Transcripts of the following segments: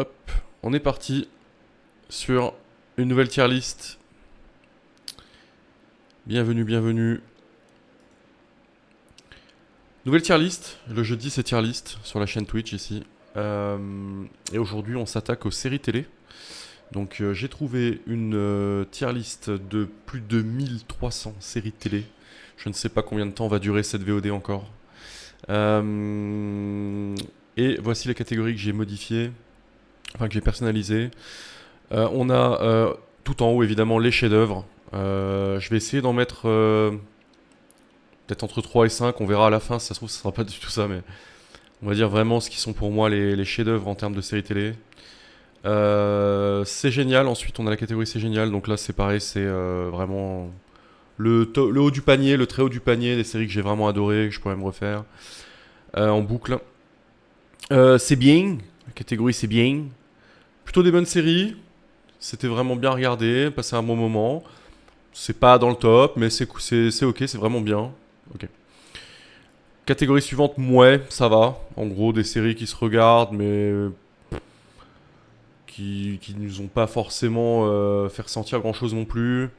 Hop, on est parti sur une nouvelle tier list. Bienvenue, bienvenue. Nouvelle tier list, le jeudi c'est tier list sur la chaîne Twitch ici. Et aujourd'hui on s'attaque aux séries télé. Donc j'ai trouvé une tier list de plus de 1300 séries télé. Je ne sais pas combien de temps va durer cette VOD encore. Et voici les catégories que j'ai modifiées, enfin que j'ai personnalisées. On a tout en haut évidemment les chefs-d'œuvre. Je vais essayer d'en mettre peut-être entre 3 et 5. On verra à la fin, si ça se trouve, ce sera pas du tout ça, mais on va dire vraiment ce qui sont pour moi les chefs-d'œuvre en termes de séries télé. C'est génial. Ensuite, on a la catégorie c'est génial. Donc là, c'est pareil, c'est vraiment le haut du panier, le très haut du panier, des séries que j'ai vraiment adorées, que je pourrais me refaire en boucle. C'est bien. La catégorie c'est bien. Plutôt des bonnes séries. C'était vraiment bien regardé, passé un bon moment. C'est pas dans le top, mais c'est ok, c'est vraiment bien. Ok. Catégorie suivante, mouais, ça va. En gros, des séries qui se regardent, mais qui nous ont pas forcément fait ressentir grand chose non plus.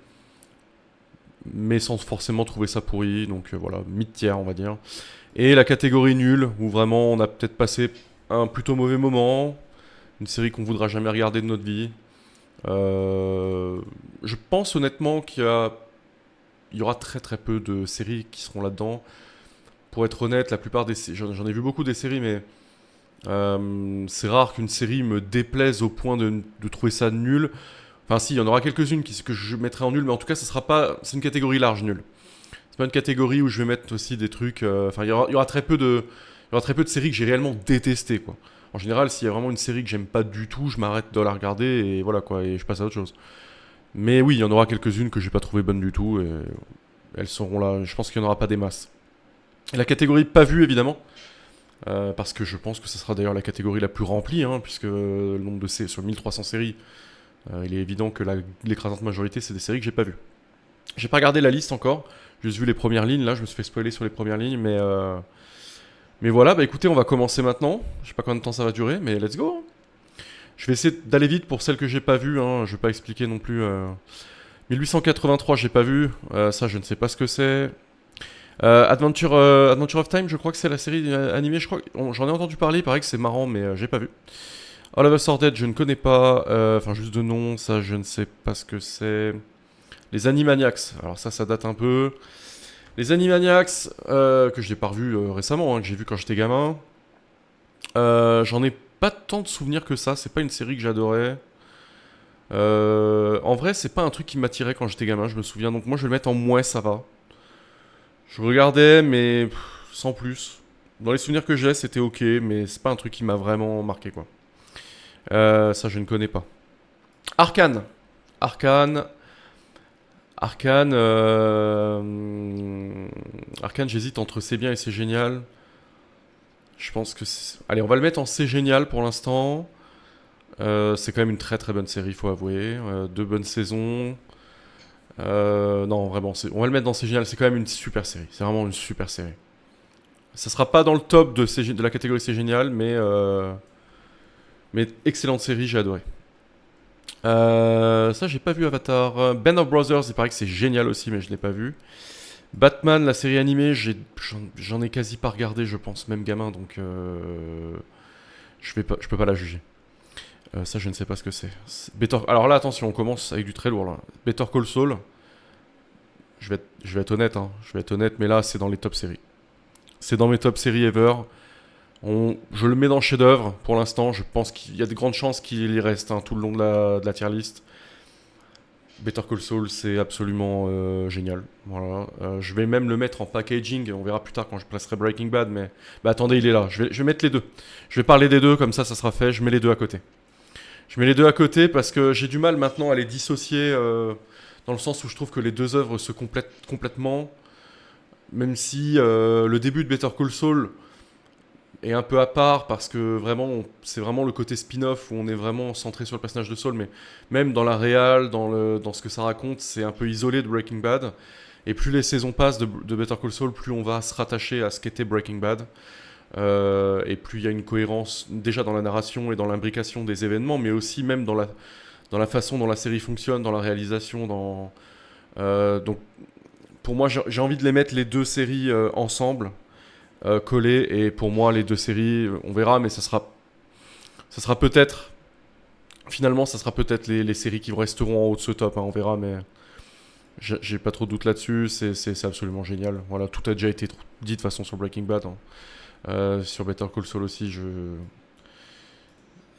Mais sans forcément trouver ça pourri. Donc voilà, mid-tier, on va dire. Et la catégorie nulle, où vraiment on a peut-être passé un plutôt mauvais moment. Une série qu'on voudra jamais regarder de notre vie. Je pense honnêtement qu'il y aura très très peu de séries qui seront là-dedans. Pour être honnête, la plupart des j'en ai vu beaucoup des séries, mais c'est rare qu'une série me déplaise au point de trouver ça nul. Enfin si, il y en aura quelques-unes que je mettrai en nul, mais en tout cas, ça sera pas. C'est une catégorie large nul. C'est pas une catégorie où je vais mettre aussi des trucs. Enfin, il y aura très peu de séries que j'ai réellement détestées, quoi. En général, s'il y a vraiment une série que j'aime pas du tout, je m'arrête de la regarder et voilà quoi, et je passe à autre chose. Mais oui, il y en aura quelques-unes que j'ai pas trouvé bonnes du tout et elles seront là. Je pense qu'il y en aura pas des masses. Et la catégorie pas vue évidemment, parce que je pense que ce sera d'ailleurs la catégorie la plus remplie, hein, puisque le nombre de séries sur 1300 séries, il est évident que l'écrasante majorité c'est des séries que j'ai pas vues. J'ai pas regardé la liste encore, j'ai juste vu les premières lignes. Là, je me suis fait spoiler sur les premières lignes, mais voilà. Bah écoutez, on va commencer maintenant. Je sais pas combien de temps ça va durer, mais let's go. Je vais essayer d'aller vite pour celles que j'ai pas vues, hein. Je vais pas expliquer non plus. 1883, j'ai pas vu. Ça, je ne sais pas ce que c'est. Adventure of Time, je crois que c'est la série animée. J'en ai entendu parler. Il paraît que c'est marrant, mais j'ai pas vu. All of Us Are Dead, je ne connais pas. Enfin, juste de nom, ça, je ne sais pas ce que c'est. Les Animaniacs, alors ça date un peu. Les Animaniacs, que je n'ai pas revu récemment, hein, que j'ai vu quand j'étais gamin. J'en ai pas tant de souvenirs que ça. C'est pas une série que j'adorais. En vrai, c'est pas un truc qui m'attirait quand j'étais gamin, je me souviens. Donc moi, je vais le mettre en moins, ça va. Je regardais, mais sans plus. Dans les souvenirs que j'ai, c'était ok, mais c'est pas un truc qui m'a vraiment marqué, quoi. Ça, je ne connais pas. Arcane. Arcane. Arcane. Arcane, j'hésite entre c'est bien et c'est génial. Je pense que allez, on va le mettre en c'est génial pour l'instant. C'est quand même une très très bonne série, il faut avouer. Deux bonnes saisons. Non, vraiment, on va le mettre dans C'est génial. C'est quand même une super série. C'est vraiment une super série. Ça sera pas dans le top de la catégorie C'est génial, mais excellente série, j'ai adoré. Ça, j'ai pas vu Avatar. Band of Brothers, il paraît que c'est génial aussi, mais je l'ai pas vu. Batman, la série animée, j'en ai quasi pas regardé, je pense, même gamin, donc je peux pas la juger. Ça, je ne sais pas ce que c'est. Alors là, attention, on commence avec du très lourd là. Better Call Saul. Je vais être honnête, hein. Je vais être honnête, mais là, c'est dans les top séries. C'est dans mes top séries ever. Je le mets dans chef-d'œuvre pour l'instant. Je pense qu'il y a de grandes chances qu'il y reste, hein, tout le long de la tier list. Better Call Saul, c'est absolument génial. Voilà. Je vais même le mettre en packaging. On verra plus tard quand je placerai Breaking Bad. Mais bah, attendez, il est là. Je vais mettre les deux. Je vais parler des deux, comme ça sera fait. Je mets les deux à côté. Je mets les deux à côté parce que j'ai du mal maintenant à les dissocier, dans le sens où je trouve que les deux œuvres se complètent complètement. Même si le début de Better Call Saul est un peu à part parce que vraiment, c'est vraiment le côté spin-off où on est vraiment centré sur le personnage de Saul. Mais même dans la réal, dans ce que ça raconte, c'est un peu isolé de Breaking Bad. Et plus les saisons passent de Better Call Saul, plus on va se rattacher à ce qu'était Breaking Bad. Et plus il y a une cohérence déjà dans la narration et dans l'imbrication des événements, mais aussi même dans la façon dont la série fonctionne, dans la réalisation, donc pour moi j'ai envie de les mettre les deux séries ensemble, collées, et pour moi les deux séries, on verra, mais ça sera peut-être, finalement ça sera peut-être les séries qui resteront en haut de ce top, hein, on verra, mais j'ai pas trop de doute là-dessus, c'est absolument génial. Voilà, tout a déjà été dit de façon sur Breaking Bad, hein. Sur Better Call Saul aussi, y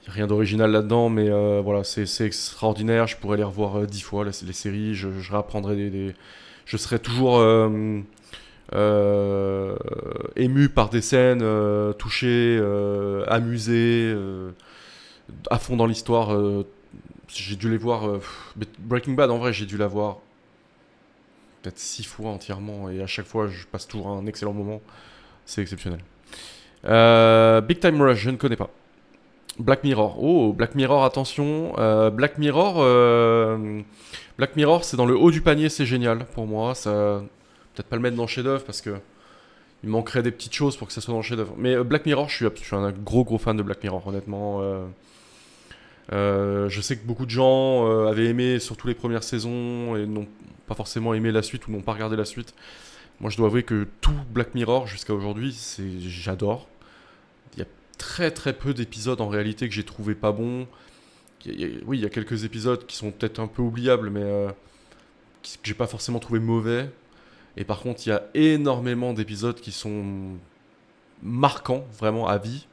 a rien d'original là-dedans, mais voilà, c'est extraordinaire. Je pourrais les revoir 10 fois, les séries. Je réapprendrai je serai toujours euh, ému par des scènes, touché, amusé, à fond dans l'histoire. J'ai dû les voir. Breaking Bad, en vrai, j'ai dû la voir peut-être 6 fois entièrement, et à chaque fois, je passe toujours un excellent moment. C'est exceptionnel. Big Time Rush, je ne connais pas. Black Mirror. Oh, Black Mirror, attention. Black Mirror, c'est dans le haut du panier, c'est génial pour moi. Ça, peut-être pas le mettre dans le chef-d'œuvre parce que il manquerait des petites choses pour que ça soit dans le chef-d'œuvre. Mais Black Mirror, je suis un gros fan de Black Mirror, honnêtement. Je sais que beaucoup de gens avaient aimé surtout les premières saisons et n'ont pas forcément aimé la suite ou n'ont pas regardé la suite. Moi, je dois avouer que tout Black Mirror jusqu'à aujourd'hui, j'adore. Il y a très peu d'épisodes en réalité que j'ai trouvé pas bons. Oui, il y a quelques épisodes qui sont peut-être un peu oubliables, mais que j'ai pas forcément trouvé mauvais. Et par contre, il y a énormément d'épisodes qui sont marquants, vraiment à vie.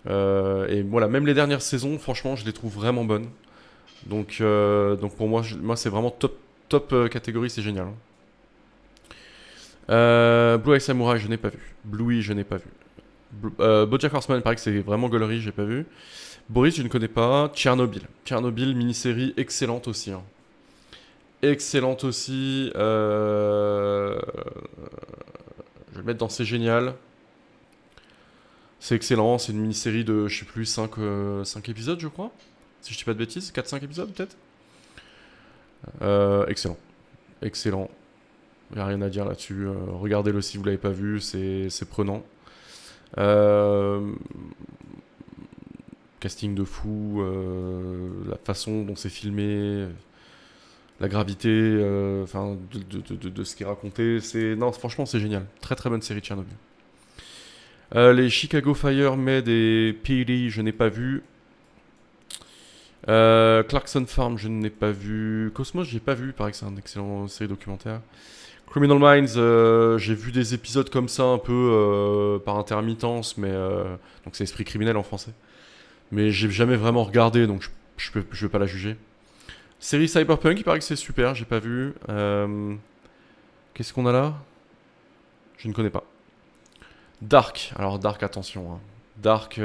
Et voilà, même les dernières saisons, franchement, je les trouve vraiment bonnes. Donc pour moi, moi c'est vraiment top catégorie, c'est génial, hein. Blue Eye Samurai, je n'ai pas vu. Bluey, je n'ai pas vu. BoJack Horseman, il paraît que c'est vraiment gaulerie, j'ai pas vu. Boris, je ne connais pas. Tchernobyl. Tchernobyl, mini-série excellente aussi, hein. Excellente aussi. Je vais le mettre dans C'est génial. C'est excellent. C'est une mini-série de, je sais plus, 5 épisodes, je crois. Si je dis pas de bêtises. 4-5 épisodes, peut-être. Excellent. Excellent. Il n'y a rien à dire là-dessus. Regardez-le si vous l'avez pas vu. C'est prenant. Euh, Casting de fou. La façon dont c'est filmé. La gravité, enfin, de ce qui est raconté. Non, franchement, c'est génial. Très bonne série de Tchernobyl. Les Chicago Fire, Med et PD, je n'ai pas vu. Clarkson Farm, je n'ai pas vu. Cosmos, j'ai pas vu. Il paraît que c'est une excellente série documentaire. Criminal Minds, j'ai vu des épisodes comme ça un peu par intermittence, mais donc c'est Esprit criminel en français. Mais j'ai jamais vraiment regardé, donc je vais pas la juger. Série Cyberpunk, il paraît que c'est super, j'ai pas vu. Qu'est-ce qu'on a là? Je ne connais pas. Dark, alors Dark, attention, hein. Dark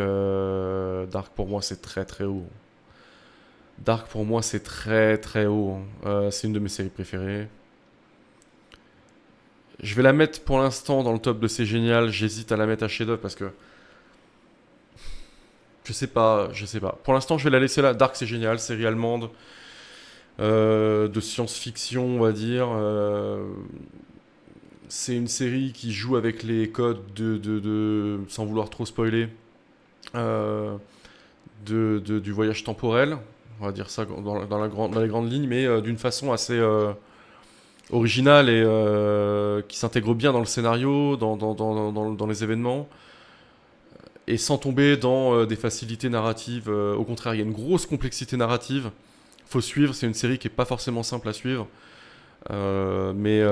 pour moi c'est très haut. Dark pour moi c'est très haut, hein. C'est une de mes séries préférées. Je vais la mettre pour l'instant dans le top de C'est génial. J'hésite à la mettre à chef-d'œuvre parce que je sais pas. Pour l'instant, je vais la laisser là. Dark, c'est génial, série allemande de science-fiction, on va dire. C'est une série qui joue avec les codes sans vouloir trop spoiler, euh, du voyage temporel. On va dire ça dans les grandes lignes, mais d'une façon assez originale et qui s'intègre bien dans le scénario, dans les événements, et sans tomber dans des facilités narratives. Au contraire, il y a une grosse complexité narrative. Faut suivre, c'est une série qui est pas forcément simple à suivre, mais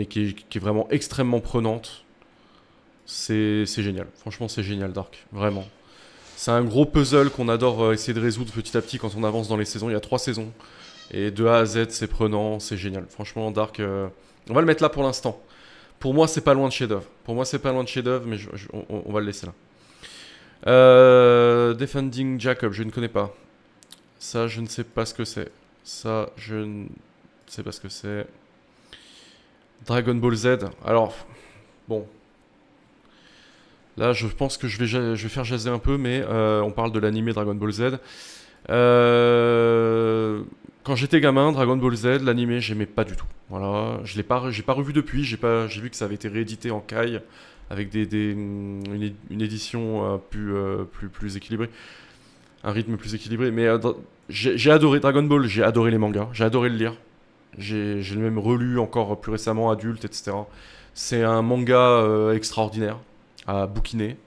qui est vraiment extrêmement prenante. C'est génial, franchement c'est génial Dark, vraiment. C'est un gros puzzle qu'on adore essayer de résoudre petit à petit quand on avance dans les saisons. Il y a 3 saisons. Et de A à Z, c'est prenant, c'est génial. Franchement, Dark, on va le mettre là pour l'instant. Pour moi, c'est pas loin de chef-d'œuvre. Mais on va le laisser là. Defending Jacob, je ne connais pas. Ça, je ne sais pas ce que c'est. Dragon Ball Z. Alors, bon. Là, je pense que je vais faire jaser un peu, mais on parle de l'animé Dragon Ball Z. Quand j'étais gamin, Dragon Ball Z, l'animé, j'aimais pas du tout. Voilà, j'ai pas revu depuis. J'ai vu que ça avait été réédité en Kai avec une édition plus équilibrée, un rythme plus équilibré. Mais j'ai adoré Dragon Ball, j'ai adoré les mangas, j'ai adoré le lire. J'ai même relu encore plus récemment, adulte, etc. C'est un manga extraordinaire à bouquiner.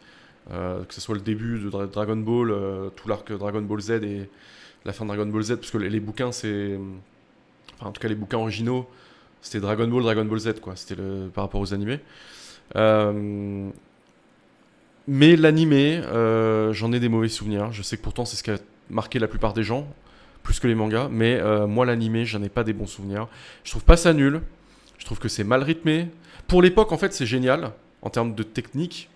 Que ce soit le début de Dragon Ball, tout l'arc Dragon Ball Z et la fin de Dragon Ball Z, parce que les bouquins, c'est. Enfin, en tout cas, les bouquins originaux, c'était Dragon Ball Z, quoi. C'était par rapport aux animés. Euh, mais l'animé, j'en ai des mauvais souvenirs. Je sais que pourtant, c'est ce qui a marqué la plupart des gens, plus que les mangas. Mais moi, l'animé, j'en ai pas des bons souvenirs. Je trouve pas ça nul. Je trouve que c'est mal rythmé. Pour l'époque, en fait, c'est génial. En termes de technique,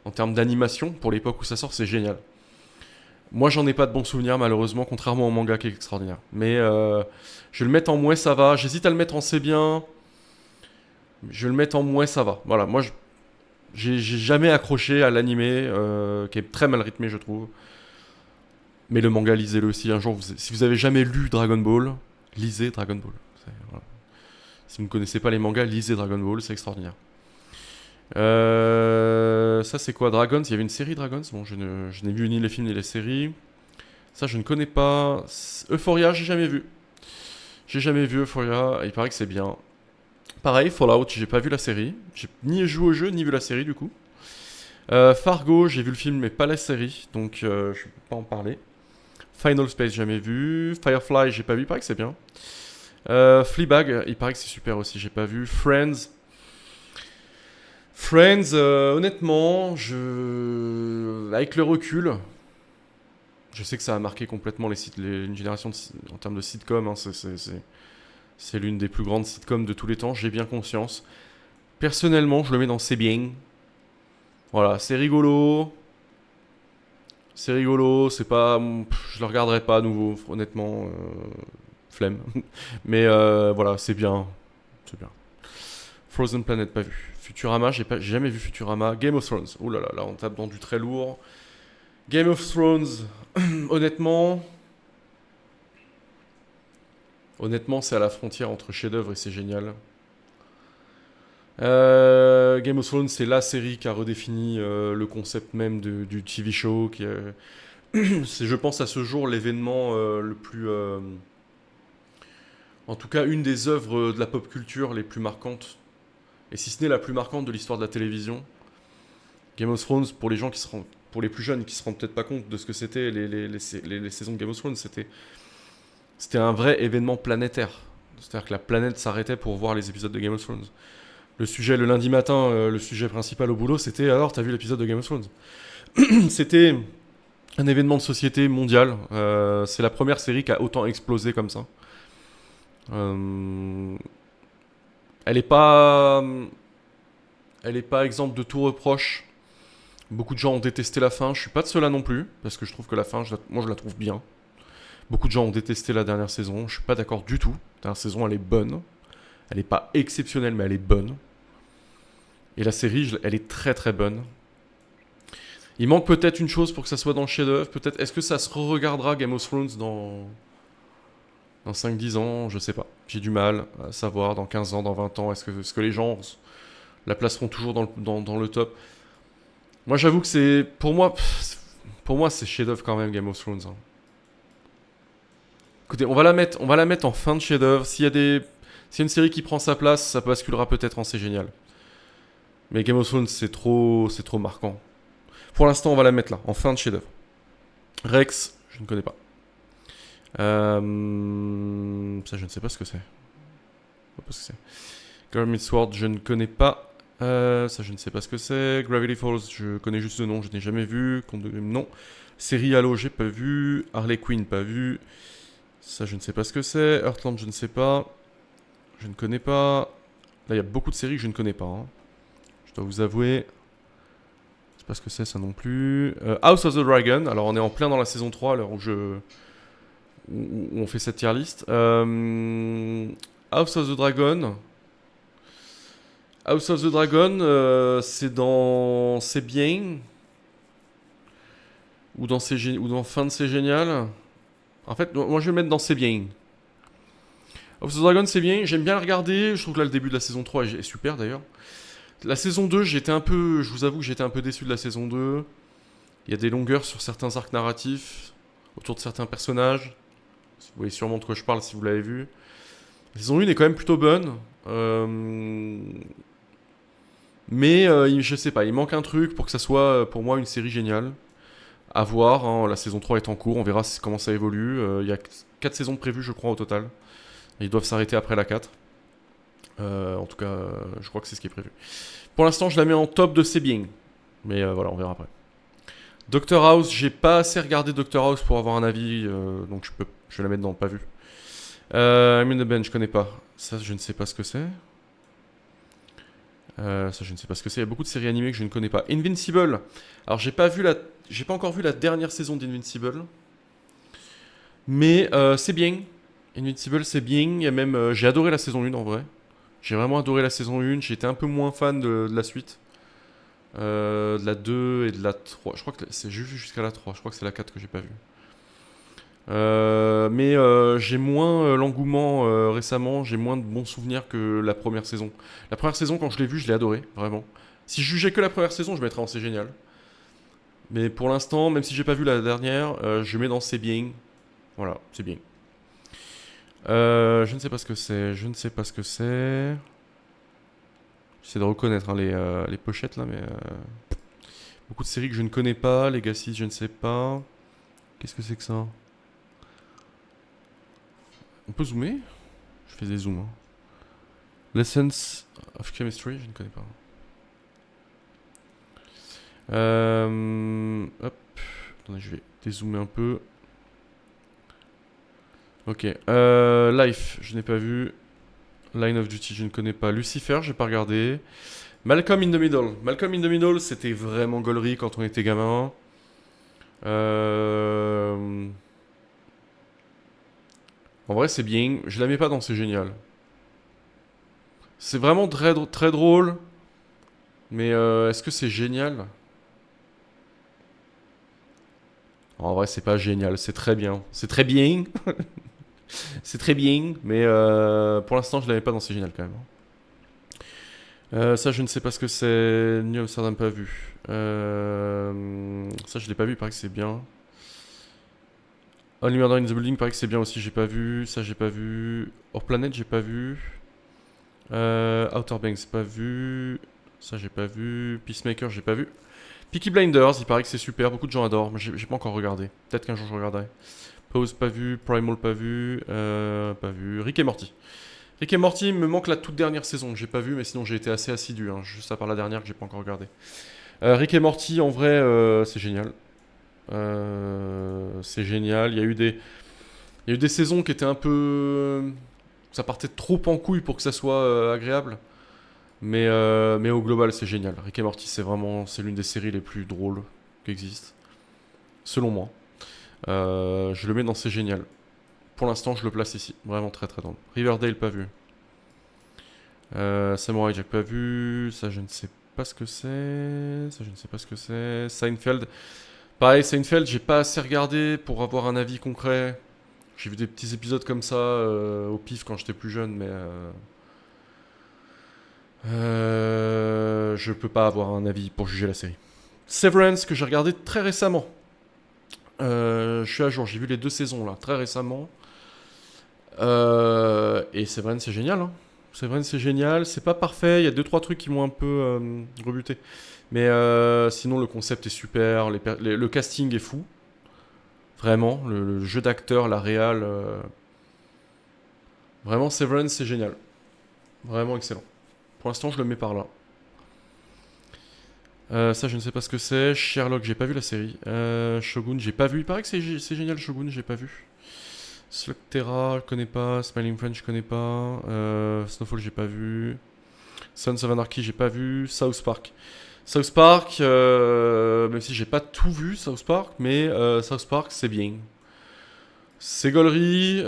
en termes d'animation, pour l'époque où ça sort, c'est génial. Moi, j'en ai pas de bons souvenirs, malheureusement, contrairement au manga qui est extraordinaire. Mais je vais le mettre en moins, ça va. J'hésite à le mettre en c'est bien. Je vais le mettre en moins, ça va. Voilà, moi, j'ai jamais accroché à l'animé, qui est très mal rythmé, je trouve. Mais le manga, lisez-le aussi. Un jour, si vous avez jamais lu Dragon Ball, lisez Dragon Ball. Voilà. Si vous ne connaissez pas les mangas, lisez Dragon Ball, c'est extraordinaire. Ça, c'est quoi, Dragons? Il y avait une série Dragons. Bon, je n'ai vu ni les films ni les séries. Ça, je ne connais pas. Euphoria, j'ai jamais vu. J'ai jamais vu Euphoria. Il paraît que c'est bien. Pareil, Fallout, j'ai pas vu la série. J'ai ni joué au jeu, ni vu la série, du coup. Fargo, j'ai vu le film, mais pas la série. Donc, je peux pas en parler. Final Space, jamais vu. Firefly, j'ai pas vu. Il paraît que c'est bien. Fleabag, il paraît que c'est super aussi. J'ai pas vu. Friends, honnêtement, avec le recul, je sais que ça a marqué complètement une génération en termes de sitcom. Hein, c'est l'une des plus grandes sitcoms de tous les temps, j'ai bien conscience. Personnellement, je le mets dans C'est bien. Voilà, c'est rigolo. C'est rigolo, c'est pas. Je le regarderai pas à nouveau, honnêtement. Flemme. Mais voilà, c'est bien. C'est bien. Frozen Planet, pas vu. Futurama, j'ai jamais vu Futurama. Game of Thrones, ouh là là, là on tape dans du très lourd. Game of Thrones, honnêtement, c'est à la frontière entre chef-d'œuvre et c'est génial. Game of Thrones, c'est la série qui a redéfini le concept même du TV show. C'est, je pense, à ce jour l'événement le plus, en tout cas, une des œuvres de la pop culture les plus marquantes, et si ce n'est la plus marquante de l'histoire de la télévision. Game of Thrones, pour les gens pour les plus jeunes qui se rendent peut-être pas compte de ce que c'était les saisons de Game of Thrones, c'était un vrai événement planétaire. C'est-à-dire que la planète s'arrêtait pour voir les épisodes de Game of Thrones. Le lundi matin, le sujet principal au boulot, c'était alors, t'as vu l'épisode de Game of Thrones? C'était un événement de société mondial. C'est la première série qui a autant explosé comme ça. Euh, elle est pas, elle est pas exempte de tout reproche. Beaucoup de gens ont détesté la fin. Je suis pas de ceux-là non plus, parce que je trouve que la fin, moi je la trouve bien. Beaucoup de gens ont détesté la dernière saison. Je suis pas d'accord du tout. La dernière saison, elle est bonne. Elle est pas exceptionnelle, mais elle est bonne. Et la série, elle est très très bonne. Il manque peut-être une chose pour que ça soit dans le chef-d'œuvre. Peut-être, est-ce que ça se re-regardera Game of Thrones dans 5-10 ans? Je sais pas. J'ai du mal à savoir dans 15 ans, dans 20 ans. Est-ce que les gens la placeront toujours dans le top? Moi, j'avoue que c'est. Pour moi, c'est chef-d'œuvre quand même, Game of Thrones. Hein. Écoutez, on va la mettre en fin de chef-d'œuvre. S'il y a une série qui prend sa place, ça basculera peut-être en c'est génial. Mais Game of Thrones, c'est trop marquant. Pour l'instant, on va la mettre là, en fin de chef-d'œuvre. Rex, je ne connais pas. Ça, je ne sais pas ce que c'est. Girl Meets Sword, je ne connais pas. Ça, je ne sais pas ce que c'est. Gravity Falls, je connais juste le nom, je n'ai jamais vu. Conte de Grimm, non. Série Halo, j'ai pas vu. Harley Quinn, pas vu. Ça, je ne sais pas ce que c'est. Earthland, je ne sais pas. Je ne connais pas. Là, il y a beaucoup de séries que je ne connais pas. Hein. Je dois vous avouer. Je sais pas ce que c'est, ça non plus. House of the Dragon. Alors, on est en plein dans la saison 3, à l'heure où on fait cette tier list. House of the Dragon. House of the Dragon, c'est bien. Ou dans fin de C'est génial. En fait, moi je vais le mettre dans C'est bien. House of the Dragon, c'est bien. J'aime bien le regarder. Je trouve que là, le début de la saison 3 est super d'ailleurs. La saison 2, j'étais un peu. Je vous avoue que j'étais un peu déçu de la saison 2. Il y a des longueurs sur certains arcs narratifs, autour de certains personnages. Vous voyez sûrement de quoi je parle si vous l'avez vu. La saison 1 est quand même plutôt bonne. Mais je sais pas, il manque un truc pour que ça soit pour moi une série géniale. À voir, hein, la saison 3 est en cours, on verra comment ça évolue. Il y a 4 saisons de prévues, je crois, au total. Ils doivent s'arrêter après la 4. En tout cas, je crois que c'est ce qui est prévu. Pour l'instant, je la mets en top de ses beings. Mais voilà, on verra après. Doctor House, j'ai pas assez regardé Doctor House pour avoir un avis, donc je vais la mettre dans pas vu. I'm in the Band, je connais pas. Ça, je ne sais pas ce que c'est. Ça, je ne sais pas ce que c'est. Il y a beaucoup de séries animées que je ne connais pas. Invincible. Alors, j'ai pas encore vu la dernière saison d'Invincible, mais c'est bien. Invincible, c'est bien. Il y a même, j'ai adoré la saison 1 en vrai. J'ai vraiment adoré la saison 1. J'étais un peu moins fan de la suite. De la 2 et de la 3. Je crois que c'est juste jusqu'à la 3. Je crois que c'est la 4 que j'ai pas vue. Mais j'ai moins l'engouement récemment, j'ai moins de bons souvenirs que la première saison. La première saison, quand je l'ai vue, je l'ai adorée, vraiment. Si je jugeais que la première saison, je mettrais en C'est génial. Mais pour l'instant, même si j'ai pas vu la dernière, je mets dans C'est bien. Voilà, c'est bien. Je ne sais pas ce que c'est, je ne sais pas ce que c'est. J'essaie de reconnaître hein, les pochettes là, mais beaucoup de séries que je ne connais pas. Legacy, je ne sais pas. Qu'est-ce que c'est que ça? On peut zoomer? Je fais des zooms. Hein. Lessons of Chemistry, je ne connais pas. Hop. Attendez, je vais dézoomer un peu. Ok. Life, je n'ai pas vu. Line of Duty, je ne connais pas. Lucifer, j'ai pas regardé. Malcolm in the Middle. Malcolm in the Middle, c'était vraiment gaulerie quand on était gamin. En vrai, c'est bien. Je la mets pas dans C'est génial. C'est vraiment très drôle. Mais est-ce que c'est génial? En vrai, c'est pas génial. C'est très bien. C'est très bien. C'est très bien. Mais pour l'instant, je la mets pas dans C'est génial quand même. Ça, je ne sais pas ce que c'est. New Amsterdam, pas vu. Ça, je l'ai pas vu. Il paraît que c'est bien. Only Murder in the Building, paraît que c'est bien aussi. J'ai pas vu. Ça, j'ai pas vu. Hors Planet, j'ai pas vu. Outer Banks, pas vu. Ça, j'ai pas vu. Peacemaker, j'ai pas vu. Peaky Blinders, il paraît que c'est super. Beaucoup de gens adorent. Mais j'ai pas encore regardé. Peut-être qu'un jour je regarderai. Pause, pas vu. Primal, pas vu. Pas vu. Rick et Morty. Rick et Morty me manque la toute dernière saison que j'ai pas vue, mais sinon j'ai été assez assidu, hein, juste à part la dernière que j'ai pas encore regardé. Rick et Morty, en vrai, c'est génial. C'est génial. Il y a eu des saisons qui étaient un peu, ça partait trop en couille pour que ça soit agréable. Mais au global, c'est génial. Rick et Morty, c'est l'une des séries les plus drôles qui existent, selon moi. Je le mets dans C'est génial. Pour l'instant, je le place ici. Vraiment très très drôle. Riverdale, pas vu. Samurai Jack, pas vu. Ça, je ne sais pas ce que c'est. Ça, je ne sais pas ce que c'est. Seinfeld. Pareil, Seinfeld, j'ai pas assez regardé pour avoir un avis concret. J'ai vu des petits épisodes comme ça au pif quand j'étais plus jeune, mais je peux pas avoir un avis pour juger la série. Severance, que j'ai regardé très récemment. Je suis à jour, j'ai vu les 2 saisons là, très récemment. Et Severance, c'est génial. Hein. Severance, c'est génial. C'est pas parfait. Il y a 2-3 trucs qui m'ont un peu rebuté. Mais sinon, le concept est super. Le casting est fou. Vraiment. Le jeu d'acteur, la réal. Vraiment, Severance, c'est génial. Vraiment excellent. Pour l'instant, je le mets par là. Ça, je ne sais pas ce que c'est. Sherlock, j'ai pas vu la série. Shogun, j'ai pas vu. Il paraît que c'est génial, Shogun, j'ai pas vu. Slugterra, je connais pas. Smiling Friends, je connais pas. Snowfall, j'ai pas vu. Sons of Anarchy, j'ai pas vu. South Park. South Park, même si j'ai pas tout vu, South Park, mais South Park, c'est bien. C'est gaulerie,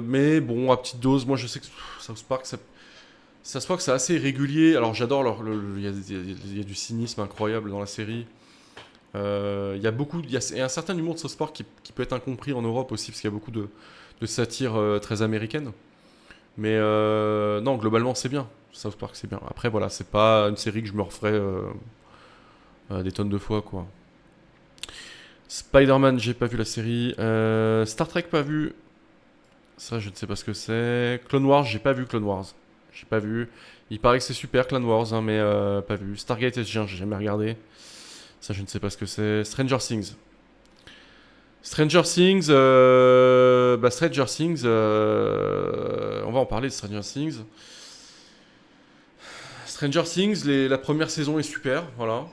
mais bon, à petite dose. Moi, je sais que South Park, South Park, c'est assez régulier. Alors, j'adore il y a du cynisme incroyable dans la série. Il y a un certain humour de South Park qui peut être incompris en Europe aussi, parce qu'il y a beaucoup de satire très américaine. Mais non, globalement, c'est bien. South Park, c'est bien. Après, voilà, c'est pas une série que je me referais des tonnes de fois, quoi. Spider-Man, j'ai pas vu la série. Star Trek, pas vu. Ça, je ne sais pas ce que c'est. Clone Wars, j'ai pas vu Clone Wars. J'ai pas vu. Il paraît que c'est super, Clone Wars, hein, mais pas vu. Stargate SG1, j'ai jamais regardé. Ça, je ne sais pas ce que c'est. Stranger Things. Stranger Things, Stranger Things, on va en parler de Stranger Things. Stranger Things, la première saison est super, voilà.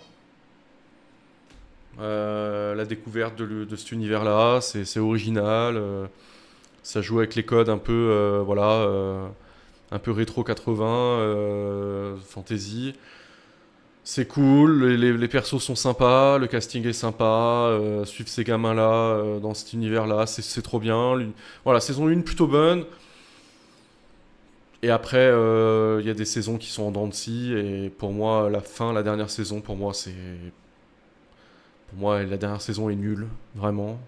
La découverte de cet univers-là, c'est original. Ça joue avec les codes un peu, un peu rétro 80, fantasy. C'est cool, les persos sont sympas, le casting est sympa, suivre ces gamins-là dans cet univers-là, c'est trop bien. Voilà, saison 1 plutôt bonne. Et après, il y a des saisons qui sont en dents de scie, et pour moi, la dernière saison, pour moi, la dernière saison est nulle, vraiment.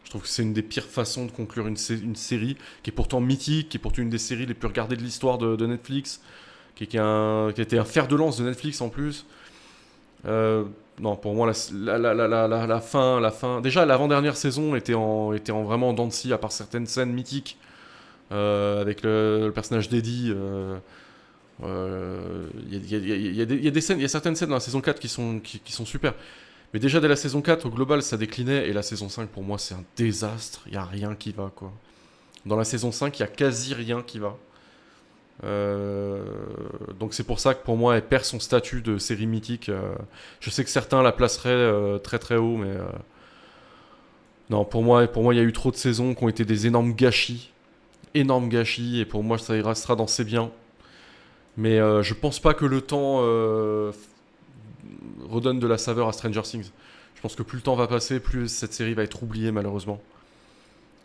Je trouve que c'est une des pires façons de conclure une série qui est pourtant mythique, qui est pourtant une des séries les plus regardées de l'histoire de Netflix, qui a été un fer de lance de Netflix en plus. Euh, non, pour moi, la fin. Déjà, l'avant-dernière saison était en vraiment en dents de scie, à part certaines scènes mythiques avec le personnage d'Eddie. Il y a des scènes, il y a certaines scènes dans la saison 4 qui sont super. Mais déjà dès la saison 4, au global, ça déclinait. Et la saison 5, pour moi, c'est un désastre. Il n'y a rien qui va, quoi. Dans la saison 5, il n'y a quasi rien qui va. Euh, donc c'est pour ça que pour moi, elle perd son statut de série mythique. Je sais que certains la placeraient très très haut, mais non, pour moi, il y a eu trop de saisons qui ont été des énormes gâchis. Énormes gâchis. Et pour moi, ça y restera dans ses biens. Mais je pense pas que le temps redonne de la saveur à Stranger Things. Je pense que plus le temps va passer, plus cette série va être oubliée malheureusement.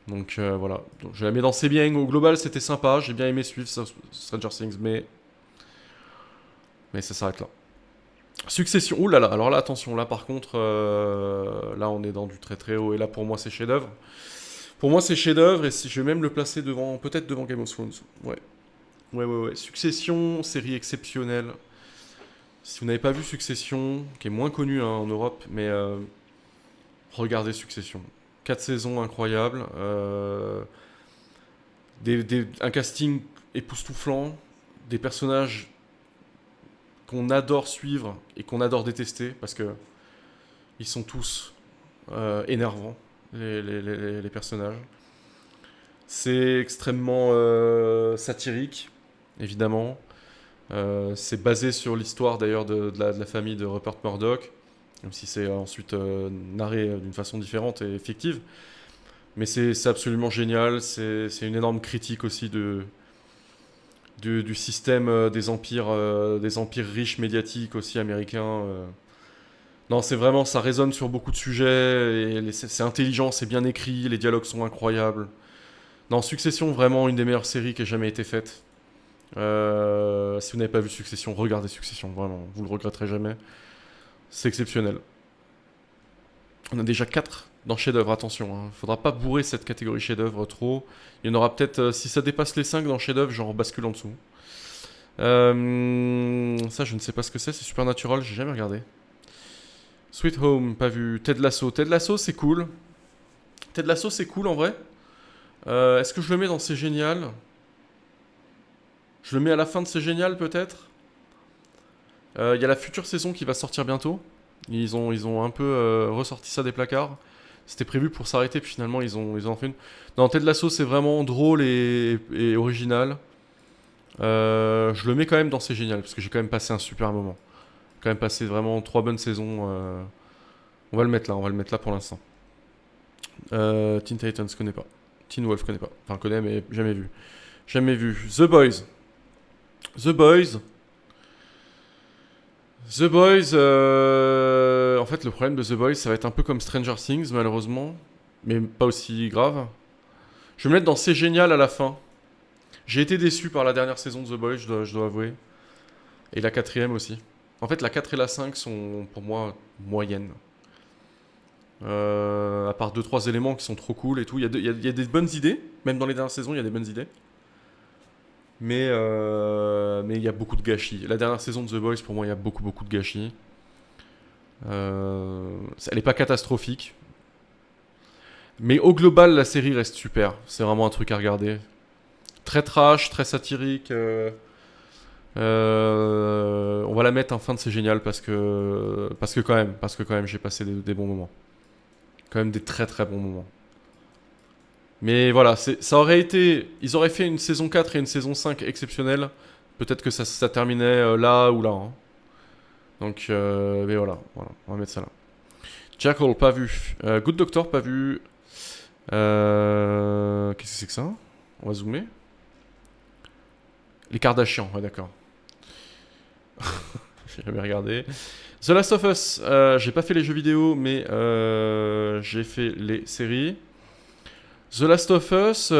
Donc voilà. Donc, je la mets dans ses biens. Au global, c'était sympa. J'ai bien aimé suivre Stranger Things, mais ça s'arrête là. Succession. Ouh là là. Alors là, attention. Là, par contre, là, on est dans du très très haut. Et là, pour moi, c'est chef-d'œuvre. Pour moi, c'est chef-d'œuvre. Et si je vais même le placer devant, peut-être devant Game of Thrones. Ouais. Ouais. Succession, série exceptionnelle. Si vous n'avez pas vu Succession, qui est moins connu hein, en Europe, mais regardez Succession. 4 saisons incroyables, un casting époustouflant, des personnages qu'on adore suivre et qu'on adore détester parce que ils sont tous énervants, les personnages. C'est extrêmement satirique, évidemment. C'est basé sur l'histoire d'ailleurs de la famille de Rupert Murdoch, même si c'est ensuite narré d'une façon différente et fictive. Mais c'est absolument génial, c'est une énorme critique aussi du système des empires riches médiatiques aussi américains. Non, c'est vraiment, ça résonne sur beaucoup de sujets, et c'est intelligent, c'est bien écrit, les dialogues sont incroyables. Non, Succession, vraiment une des meilleures séries qui ait jamais été faite. Si vous n'avez pas vu Succession, regardez Succession, vraiment, vous le regretterez jamais. C'est exceptionnel. On a déjà 4 dans chef-d'œuvre, attention. Hein. Faudra pas bourrer cette catégorie chef-d'œuvre trop. Il y en aura peut-être, si ça dépasse les 5 dans chef-d'œuvre, genre bascule en dessous. Ça, je ne sais pas ce que c'est Supernatural, j'ai jamais regardé. Sweet Home, pas vu. Ted Lasso. Ted Lasso, c'est cool. Ted Lasso, c'est cool en vrai. Est-ce que je le mets dans C'est Génial? Je le mets à la fin de C'est Génial peut-être. Il y a la future saison qui va sortir bientôt. Ils ont un peu ressorti ça des placards. C'était prévu pour s'arrêter, puis finalement ils ont fait une. Non, Ted Lasso c'est vraiment drôle et original. Je le mets quand même dans C'est Génial, parce que j'ai quand même passé un super moment. J'ai quand même passé vraiment 3 bonnes saisons. On va le mettre là, on va le mettre là pour l'instant. Teen Titans, connais pas. Teen Wolf, connais pas. Enfin, connais, mais jamais vu. Jamais vu. The Boys. The Boys. The Boys, en fait, le problème de The Boys, ça va être un peu comme Stranger Things, malheureusement, mais pas aussi grave. Je vais me mettre dans C'est Génial à la fin. J'ai été déçu par la dernière saison de The Boys, je dois avouer. Et la quatrième aussi. En fait, la 4 et la 5 sont pour moi moyennes. À part deux trois éléments qui sont trop cool et tout. Il y a des bonnes idées, même dans les dernières saisons, il y a des bonnes idées. Mais il y a beaucoup de gâchis. La dernière saison de The Boys, pour moi, il y a beaucoup, beaucoup de gâchis. Elle est pas catastrophique. Mais au global, la série reste super. C'est vraiment un truc à regarder. Très trash, très satirique. On va la mettre en fin de C'est génial parce que quand même j'ai passé des bons moments. Quand même des très très bons moments. Mais voilà, ça aurait été. Ils auraient fait une saison 4 et une saison 5 exceptionnelles. Peut-être que ça terminait là ou là, hein. Donc, mais voilà, on va mettre ça là. Jackal, pas vu. Good Doctor, pas vu. Qu'est-ce que c'est que ça? On va zoomer. Les Kardashians, ouais, d'accord. J'ai jamais regardé. The Last of Us, j'ai pas fait les jeux vidéo, mais j'ai fait les séries. The Last of Us,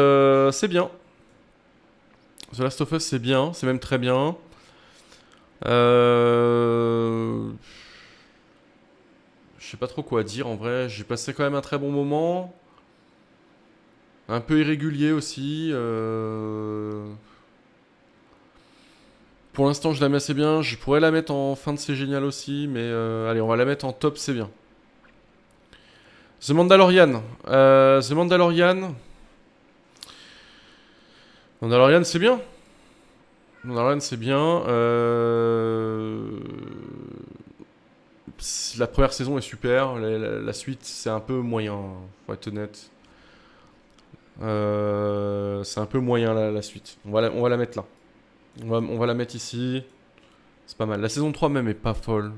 c'est bien. The Last of Us, c'est bien, c'est même très bien. Je sais pas trop quoi dire en vrai. J'ai passé quand même un très bon moment. Un peu irrégulier aussi. Pour l'instant, je la mets assez bien. Je pourrais la mettre en fin de C'est génial aussi, mais allez, on va la mettre en top, c'est bien. The Mandalorian. The Mandalorian. Mandalorian, c'est bien. Mandalorian, c'est bien. La première saison est super. La suite, c'est un peu moyen, faut être honnête. C'est un peu moyen la suite. On va la mettre là. On va la mettre ici. C'est pas mal. La saison 3 même est pas folle.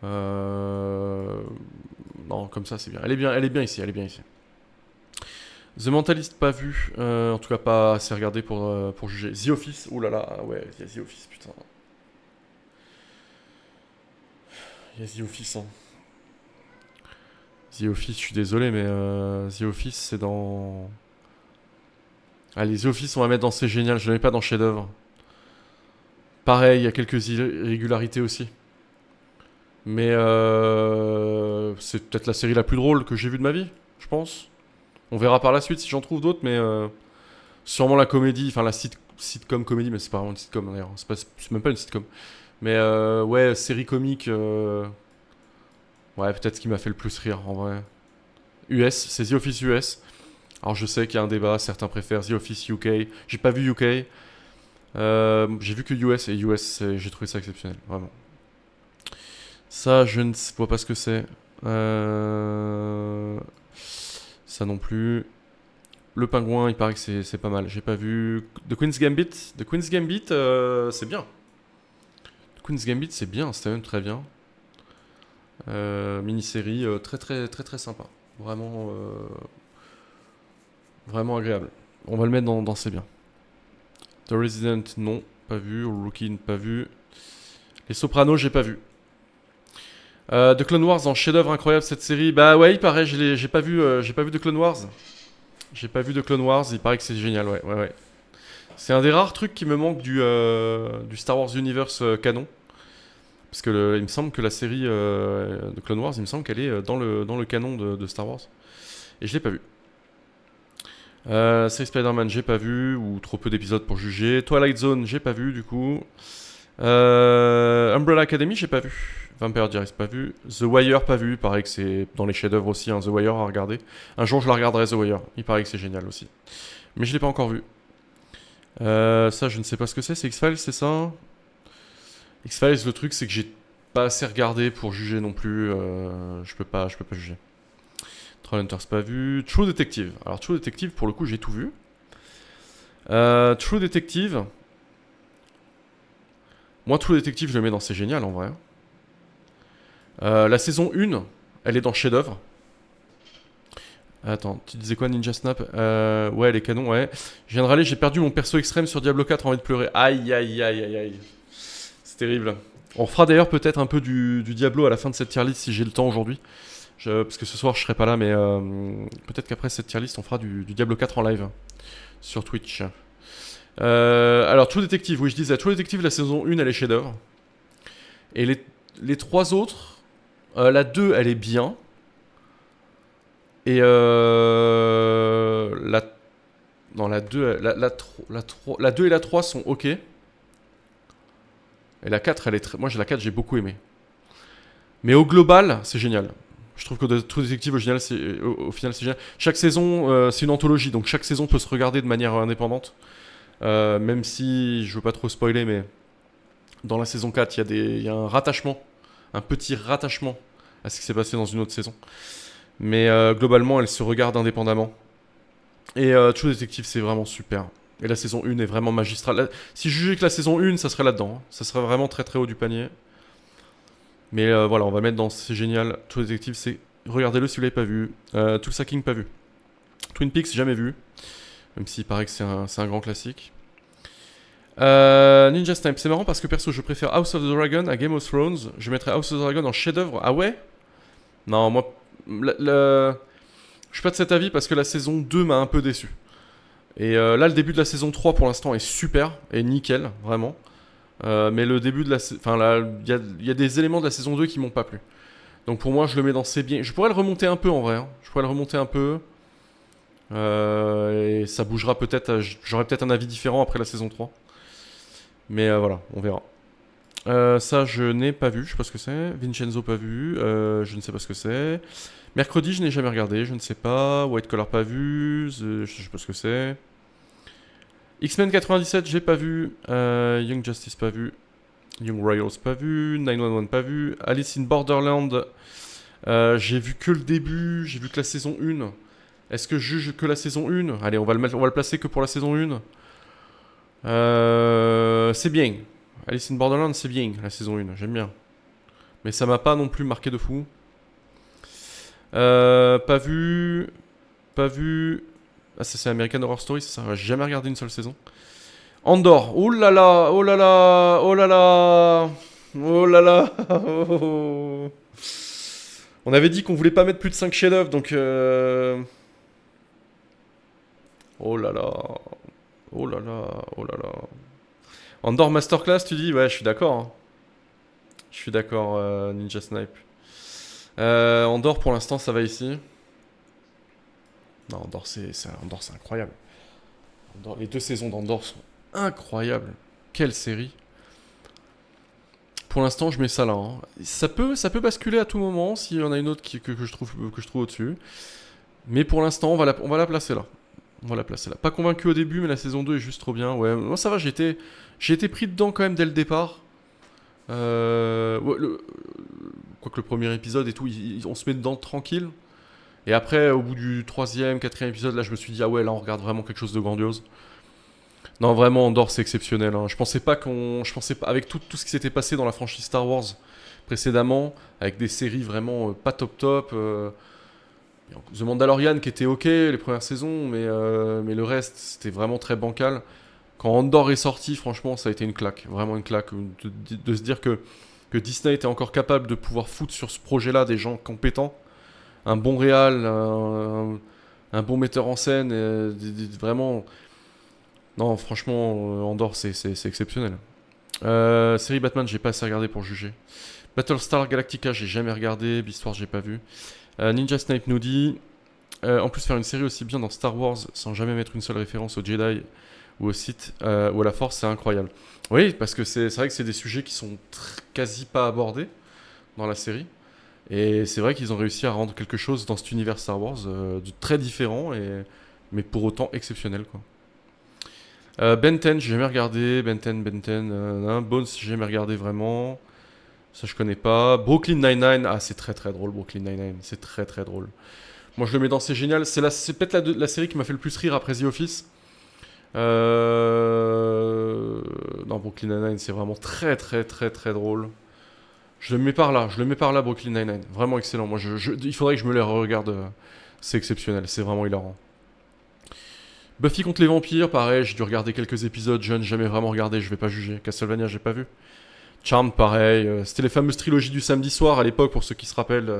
Euh, Non, comme ça c'est bien. Elle est bien ici, elle est bien ici. The Mentalist pas vu, en tout cas pas assez regardé pour juger. The Office, oh là là, ouais, il y a The Office, putain. Il y a The Office, hein. The Office, je suis désolé, mais The Office c'est dans... Allez, The Office on va mettre dans C'est génial, je ne le mets pas dans chef-d'œuvre. Pareil, il y a quelques irrégularités aussi. Mais c'est peut-être la série la plus drôle que j'ai vue de ma vie, je pense. On verra par la suite si j'en trouve d'autres, mais sûrement la comédie, enfin la sitcom comédie, mais c'est pas vraiment une sitcom d'ailleurs, c'est même pas une sitcom. Mais ouais, série comique, ouais, peut-être ce qui m'a fait le plus rire en vrai. US, c'est The Office US. Alors je sais qu'il y a un débat, certains préfèrent The Office UK. J'ai pas vu UK, j'ai vu que US et US, j'ai trouvé ça exceptionnel, vraiment. Ça, je ne vois pas ce que c'est. Ça non plus. Le pingouin, il paraît que c'est pas mal. J'ai pas vu. The Queen's Gambit. The Queen's Gambit, c'est bien. The Queen's Gambit, c'est bien. C'était même très bien. Mini-série très très très très sympa. Vraiment, vraiment agréable. On va le mettre dans C'est bien. The Resident, non, pas vu. Rookie, pas vu. Les Sopranos, j'ai pas vu. The Clone Wars en chef-d'œuvre incroyable cette série. Bah ouais, il paraît, j'ai pas vu The Clone Wars. J'ai pas vu The Clone Wars, il paraît que c'est génial, ouais, ouais, ouais. C'est un des rares trucs qui me manque du Star Wars Universe canon. Parce que il me semble que la série de Clone Wars, il me semble qu'elle est dans le canon de Star Wars. Et je l'ai pas vu. Série Spider-Man, j'ai pas vu, ou trop peu d'épisodes pour juger. Twilight Zone, j'ai pas vu du coup. Umbrella Academy, j'ai pas vu. Vampire Diaries, pas vu. The Wire, pas vu. Pareil que c'est dans les chefs-d'œuvre aussi, hein, The Wire à regarder. Un jour, je la regarderai, The Wire. Il paraît que c'est génial aussi. Mais je l'ai pas encore vu. Ça, je ne sais pas ce que c'est. C'est X-Files, c'est ça? X-Files, le truc, c'est que j'ai pas assez regardé pour juger non plus. Je peux pas juger. Trollhunters, pas vu. True Detective. Alors, True Detective, pour le coup, j'ai tout vu. True Detective. Moi, True Detective, je le mets dans C'est génial en vrai. La saison 1, elle est dans chef-d'œuvre. Attends, tu disais quoi, Ninja Snap? Ouais, les canons, ouais. Je viens de râler, j'ai perdu mon perso extrême sur Diablo 4, envie de pleurer. Aïe, aïe, aïe, aïe, aïe. C'est terrible. On fera d'ailleurs peut-être un peu du Diablo à la fin de cette tier list si j'ai le temps aujourd'hui. Parce que ce soir je serai pas là, mais peut-être qu'après cette tier list on fera du Diablo 4 en live sur Twitch. Alors, True Detective, oui, je disais, True Detective, la saison 1, elle est chef-d'œuvre. Et les trois autres, la 2, elle est bien. Et non, la la 2 et la 3 sont ok. Et la 4, moi j'ai la 4, j'ai beaucoup aimé. Mais au global, c'est génial. Je trouve que True Detective au final c'est génial. Chaque saison, c'est une anthologie, donc chaque saison peut se regarder de manière indépendante. Même si je veux pas trop spoiler, mais dans la saison 4, il y a un rattachement, un petit rattachement à ce qui s'est passé dans une autre saison. Mais globalement, elles se regardent indépendamment. Et True Detective, c'est vraiment super. Et la saison 1 est vraiment magistrale. Si je jugeais que la saison 1, ça serait là-dedans. Ça serait vraiment très très haut du panier. Mais voilà, on va mettre dans C'est génial. True Detective, c'est. Regardez-le si vous l'avez pas vu. Tulsa King, pas vu. Twin Peaks, jamais vu. Même s'il paraît que c'est un grand classique. Ninja Snipe, c'est marrant parce que perso, je préfère House of the Dragon à Game of Thrones. Je mettrais House of the Dragon en chef-d'œuvre. Ah ouais? Non, moi. Je suis pas de cet avis parce que la saison 2 m'a un peu déçu. Et là, le début de la saison 3 pour l'instant est super et nickel, vraiment. Mais le début de la. Enfin, là, il y a des éléments de la saison 2 qui m'ont pas plu. Donc pour moi, je le mets dans C'est bien. Je pourrais le remonter un peu en vrai. Hein. Je pourrais le remonter un peu. Et ça bougera peut-être. J'aurai peut-être un avis différent après la saison 3. Mais voilà, on verra. Ça, je n'ai pas vu. Je sais pas ce que c'est. Vincenzo, pas vu. Je ne sais pas ce que c'est. Mercredi, je n'ai jamais regardé. Je ne sais pas. White Collar, pas vu. Je sais pas ce que c'est. X-Men 97, j'ai pas vu. Young Justice, pas vu. Young Royals, pas vu. 911, pas vu. Alice in Borderland, j'ai vu que le début. J'ai vu que la saison 1. Est-ce que je juge que la saison 1? Allez, on va le placer que pour la saison 1. C'est bien. Alice in Borderland, c'est bien, la saison 1. J'aime bien. Mais ça m'a pas non plus marqué de fou. Pas vu. Pas vu. Ah, ça c'est American Horror Story, c'est ça. J'ai jamais regardé une seule saison. Andorre. Oh là là, oh là là, oh là là, oh là là. Oh. On avait dit qu'on voulait pas mettre plus de 5 chefs-d'œuvre, donc. Oh là là, oh là là, oh là là. Andorre Masterclass, tu dis? Ouais, je suis d'accord. Hein. Je suis d'accord, Ninja Snipe. Andorre, pour l'instant, ça va ici. Non, Andorre, Andorre, c'est incroyable. Les 2 saisons d'Andorre sont incroyables. Quelle série. Pour l'instant, je mets ça là. Hein. Ça peut basculer à tout moment s'il y en a une autre que je trouve au-dessus. Mais pour l'instant, on va la placer là. On va la placer là. Pas convaincu au début, mais la saison 2 est juste trop bien. Ouais, moi ça va, j'ai été pris dedans quand même dès le départ. Quoique le premier épisode et tout, on se met dedans tranquille. Et après, au bout du 3e, 4e épisode, là je me suis dit, ah ouais, là on regarde vraiment quelque chose de grandiose. Non, vraiment, Andorre, c'est exceptionnel. Hein. Je pensais pas, avec tout ce qui s'était passé dans la franchise Star Wars précédemment, avec des séries vraiment pas top. The Mandalorian qui était ok les premières saisons, mais le reste, c'était vraiment très bancal. Quand Andorre est sorti, franchement, ça a été une claque. Vraiment une claque. De se dire que Disney était encore capable de pouvoir foutre sur ce projet-là des gens compétents. Un bon réal, un bon metteur en scène, vraiment. Non, franchement, Andorre, c'est exceptionnel. Série Batman, j'ai pas assez regardé pour juger. Battlestar Galactica, j'ai jamais regardé. Beast Wars, j'ai pas vu. Ninja Snipe nous dit en plus, faire une série aussi bien dans Star Wars sans jamais mettre une seule référence aux Jedi ou au Sith ou à la Force, c'est incroyable. Oui, parce que c'est vrai que c'est des sujets qui sont quasi pas abordés dans la série. Et c'est vrai qu'ils ont réussi à rendre quelque chose dans cet univers Star Wars de très différent, mais pour autant exceptionnel, quoi. Ben 10, j'ai jamais regardé. Ben 10. Bones, j'ai jamais regardé vraiment. Ça, je connais pas. Brooklyn Nine-Nine, ah, c'est très très drôle, Brooklyn Nine-Nine. C'est très très drôle. Moi, je le mets dans C'est génial. C'est peut-être la série qui m'a fait le plus rire après The Office. Non, Brooklyn Nine-Nine, c'est vraiment très très très très drôle. Je le mets par là, Brooklyn Nine-Nine. Vraiment excellent. Moi, il faudrait que je me les regarde. C'est exceptionnel, c'est vraiment hilarant. Buffy contre les vampires, pareil, j'ai dû regarder quelques épisodes jeunes, jamais vraiment regardé, je vais pas juger. Castlevania, j'ai pas vu. Charmed, pareil. C'était les fameuses trilogies du samedi soir à l'époque, pour ceux qui se rappellent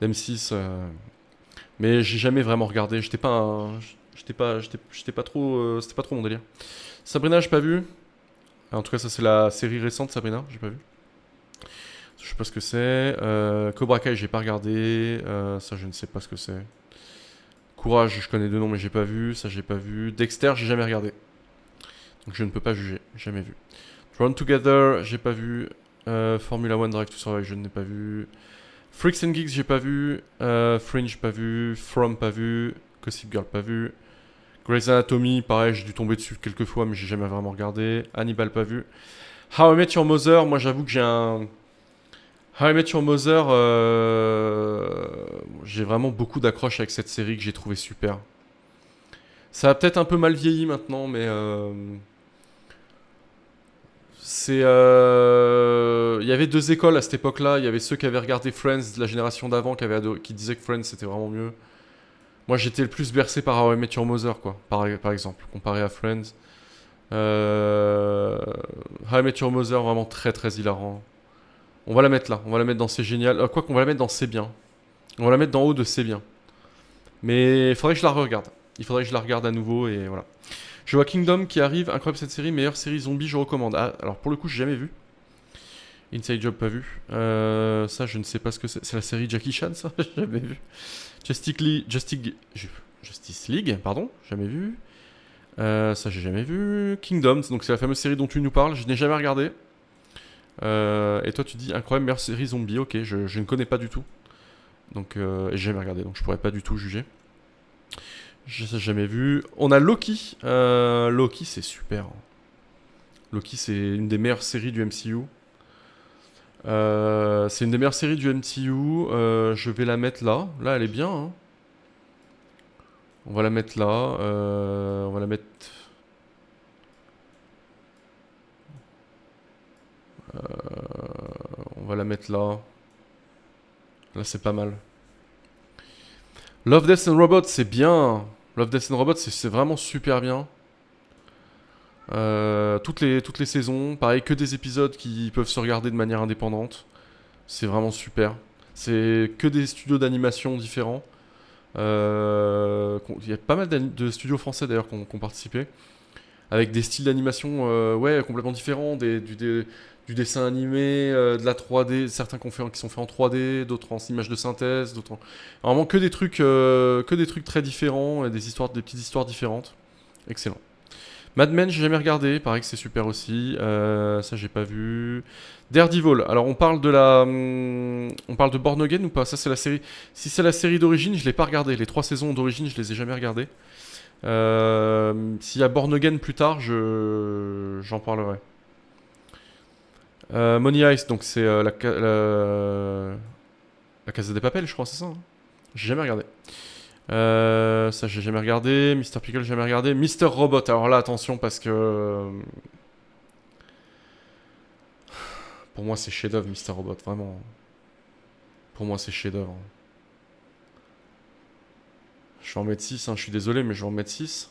d'M6. Mais j'ai jamais vraiment regardé. J'étais pas trop. C'était pas trop mon délire. Sabrina, j'ai pas vu. En tout cas, ça c'est la série récente, Sabrina, j'ai pas vu. Je sais pas ce que c'est. Cobra Kai, j'ai pas regardé. Ça, je ne sais pas ce que c'est. Courage, je connais deux noms mais j'ai pas vu. Ça, j'ai pas vu. Dexter, j'ai jamais regardé. Donc je ne peux pas juger. Jamais vu. Run Together, j'ai pas vu. Formula One Drive to Survive, je n'ai pas vu. Freaks and Geeks, j'ai pas vu. Fringe, pas vu. From, pas vu. Gossip Girl, pas vu. Grey's Anatomy, pareil, j'ai dû tomber dessus quelques fois, mais j'ai jamais vraiment regardé. Hannibal, pas vu. How I Met Your Mother, moi j'avoue que j'ai un. How I Met Your Mother, j'ai vraiment beaucoup d'accroches avec cette série que j'ai trouvé super. Ça a peut-être un peu mal vieilli maintenant, mais c'est. Il y avait deux écoles à cette époque-là. Il y avait ceux qui avaient regardé Friends, de la génération d'avant, qui disaient que Friends c'était vraiment mieux. Moi j'étais le plus bercé par How I Met Your Mother, quoi, par exemple, comparé à Friends. How I Met Your Mother, vraiment très très hilarant. On va la mettre là, on va la mettre dans C'est génial. Quoi qu'on va la mettre dans C'est bien. On va la mettre d'en haut de C'est bien. Mais il faudrait que je la regarde. Il faudrait que je la regarde à nouveau et voilà. Je vois Kingdom qui arrive, incroyable cette série, meilleure série zombie, je recommande. Ah, alors pour le coup, j'ai jamais vu. Inside Job, pas vu. Ça, je ne sais pas ce que c'est. C'est la série Jackie Chan, ça. J'ai jamais vu. Justice League, pardon, jamais vu. Ça, j'ai jamais vu. Kingdom, donc c'est la fameuse série dont tu nous parles. Je n'ai jamais regardé. Et toi, tu dis incroyable meilleure série zombie. Ok, je ne connais pas du tout. Donc, et j'ai jamais regardé, donc je pourrais pas du tout juger. Je n'ai jamais vu. On a Loki. Loki, c'est super. Loki, c'est une des meilleures séries du MCU. C'est une des meilleures séries du MCU. Je vais la mettre là. Là, elle est bien. Hein. On va la mettre là. On va la mettre. On va la mettre là. Là, c'est pas mal. Love, Death and Robots, c'est bien. Love, Death and Robots, c'est vraiment super bien. Toutes les saisons, pareil, que des épisodes qui peuvent se regarder de manière indépendante. C'est vraiment super. C'est que des studios d'animation différents. Il y a pas mal de studios français d'ailleurs qui ont participé. Avec des styles d'animation ouais, complètement différents. Du dessin animé, de la 3D, certains qui sont faits en 3D, d'autres en images de synthèse, d'autres en... Vraiment que des trucs très différents, et des petites histoires différentes. Excellent. Mad Men, j'ai jamais regardé, pareil que c'est super aussi. Ça, j'ai pas vu. Daredevil, alors on parle de Born Again ou pas? Ça, c'est la série. Si c'est la série d'origine, je l'ai pas regardé. Les 3 saisons d'origine, je les ai jamais regardées. S'il y a Born Again plus tard, j'en parlerai. Money Heist, donc c'est la Casa des Papel, je crois, c'est ça. Hein. J'ai jamais regardé. Ça, j'ai jamais regardé. Mr. Pickle, j'ai jamais regardé. Mr. Robot, alors là, attention, parce que. Pour moi, c'est chef-d'œuvre, Mr. Robot, vraiment. Pour moi, c'est chef-d'œuvre. Je vais en mettre 6, hein, je suis désolé, mais je vais en mettre 6.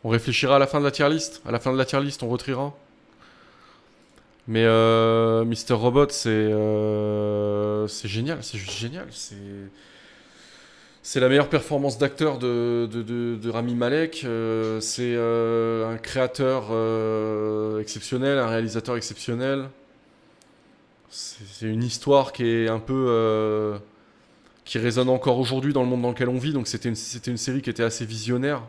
On réfléchira à la fin de la tier list. À la fin de la tier list, on retriera. Mais Mr. Robot, c'est génial, c'est juste génial. C'est la meilleure performance d'acteur de Rami Malek. C'est un créateur exceptionnel, un réalisateur exceptionnel. C'est une histoire qui est un peu qui résonne encore aujourd'hui dans le monde dans lequel on vit. Donc c'était une série qui était assez visionnaire.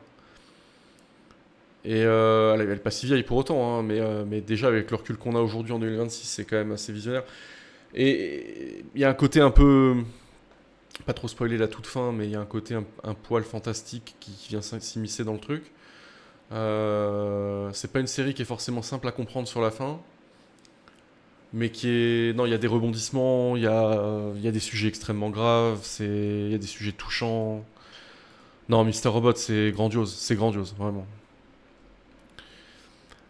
Et elle est pas si vieille pour autant, hein, mais déjà avec le recul qu'on a aujourd'hui en 2026, c'est quand même assez visionnaire. Et il y a un côté un peu, pas trop spoiler la toute fin, mais il y a un côté un poil fantastique qui vient s'immiscer dans le truc. C'est pas une série qui est forcément simple à comprendre sur la fin, mais qui est... Non, il y a des rebondissements, il y a des sujets extrêmement graves, il y a des sujets touchants. Non, Mister Robot, c'est grandiose, vraiment.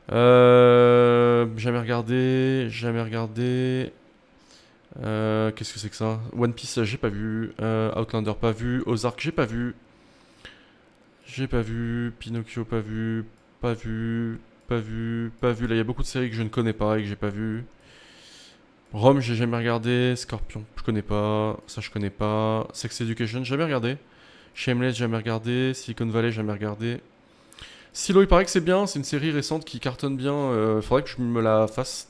Jamais regardé, jamais regardé. Qu'est-ce que c'est que ça? One Piece, j'ai pas vu. Outlander, pas vu. Ozark, j'ai pas vu. J'ai pas vu. Pinocchio, pas vu. Pas vu. Pas vu. Pas vu. Là, il y a beaucoup de séries que je ne connais pas et que j'ai pas vu. Rome, j'ai jamais regardé. Scorpion, je connais pas. Ça, je connais pas. Sex Education, jamais regardé. Shameless, jamais regardé. Silicon Valley, jamais regardé. Silo, il paraît que c'est bien. C'est une série récente qui cartonne bien. Faudrait que je me la fasse.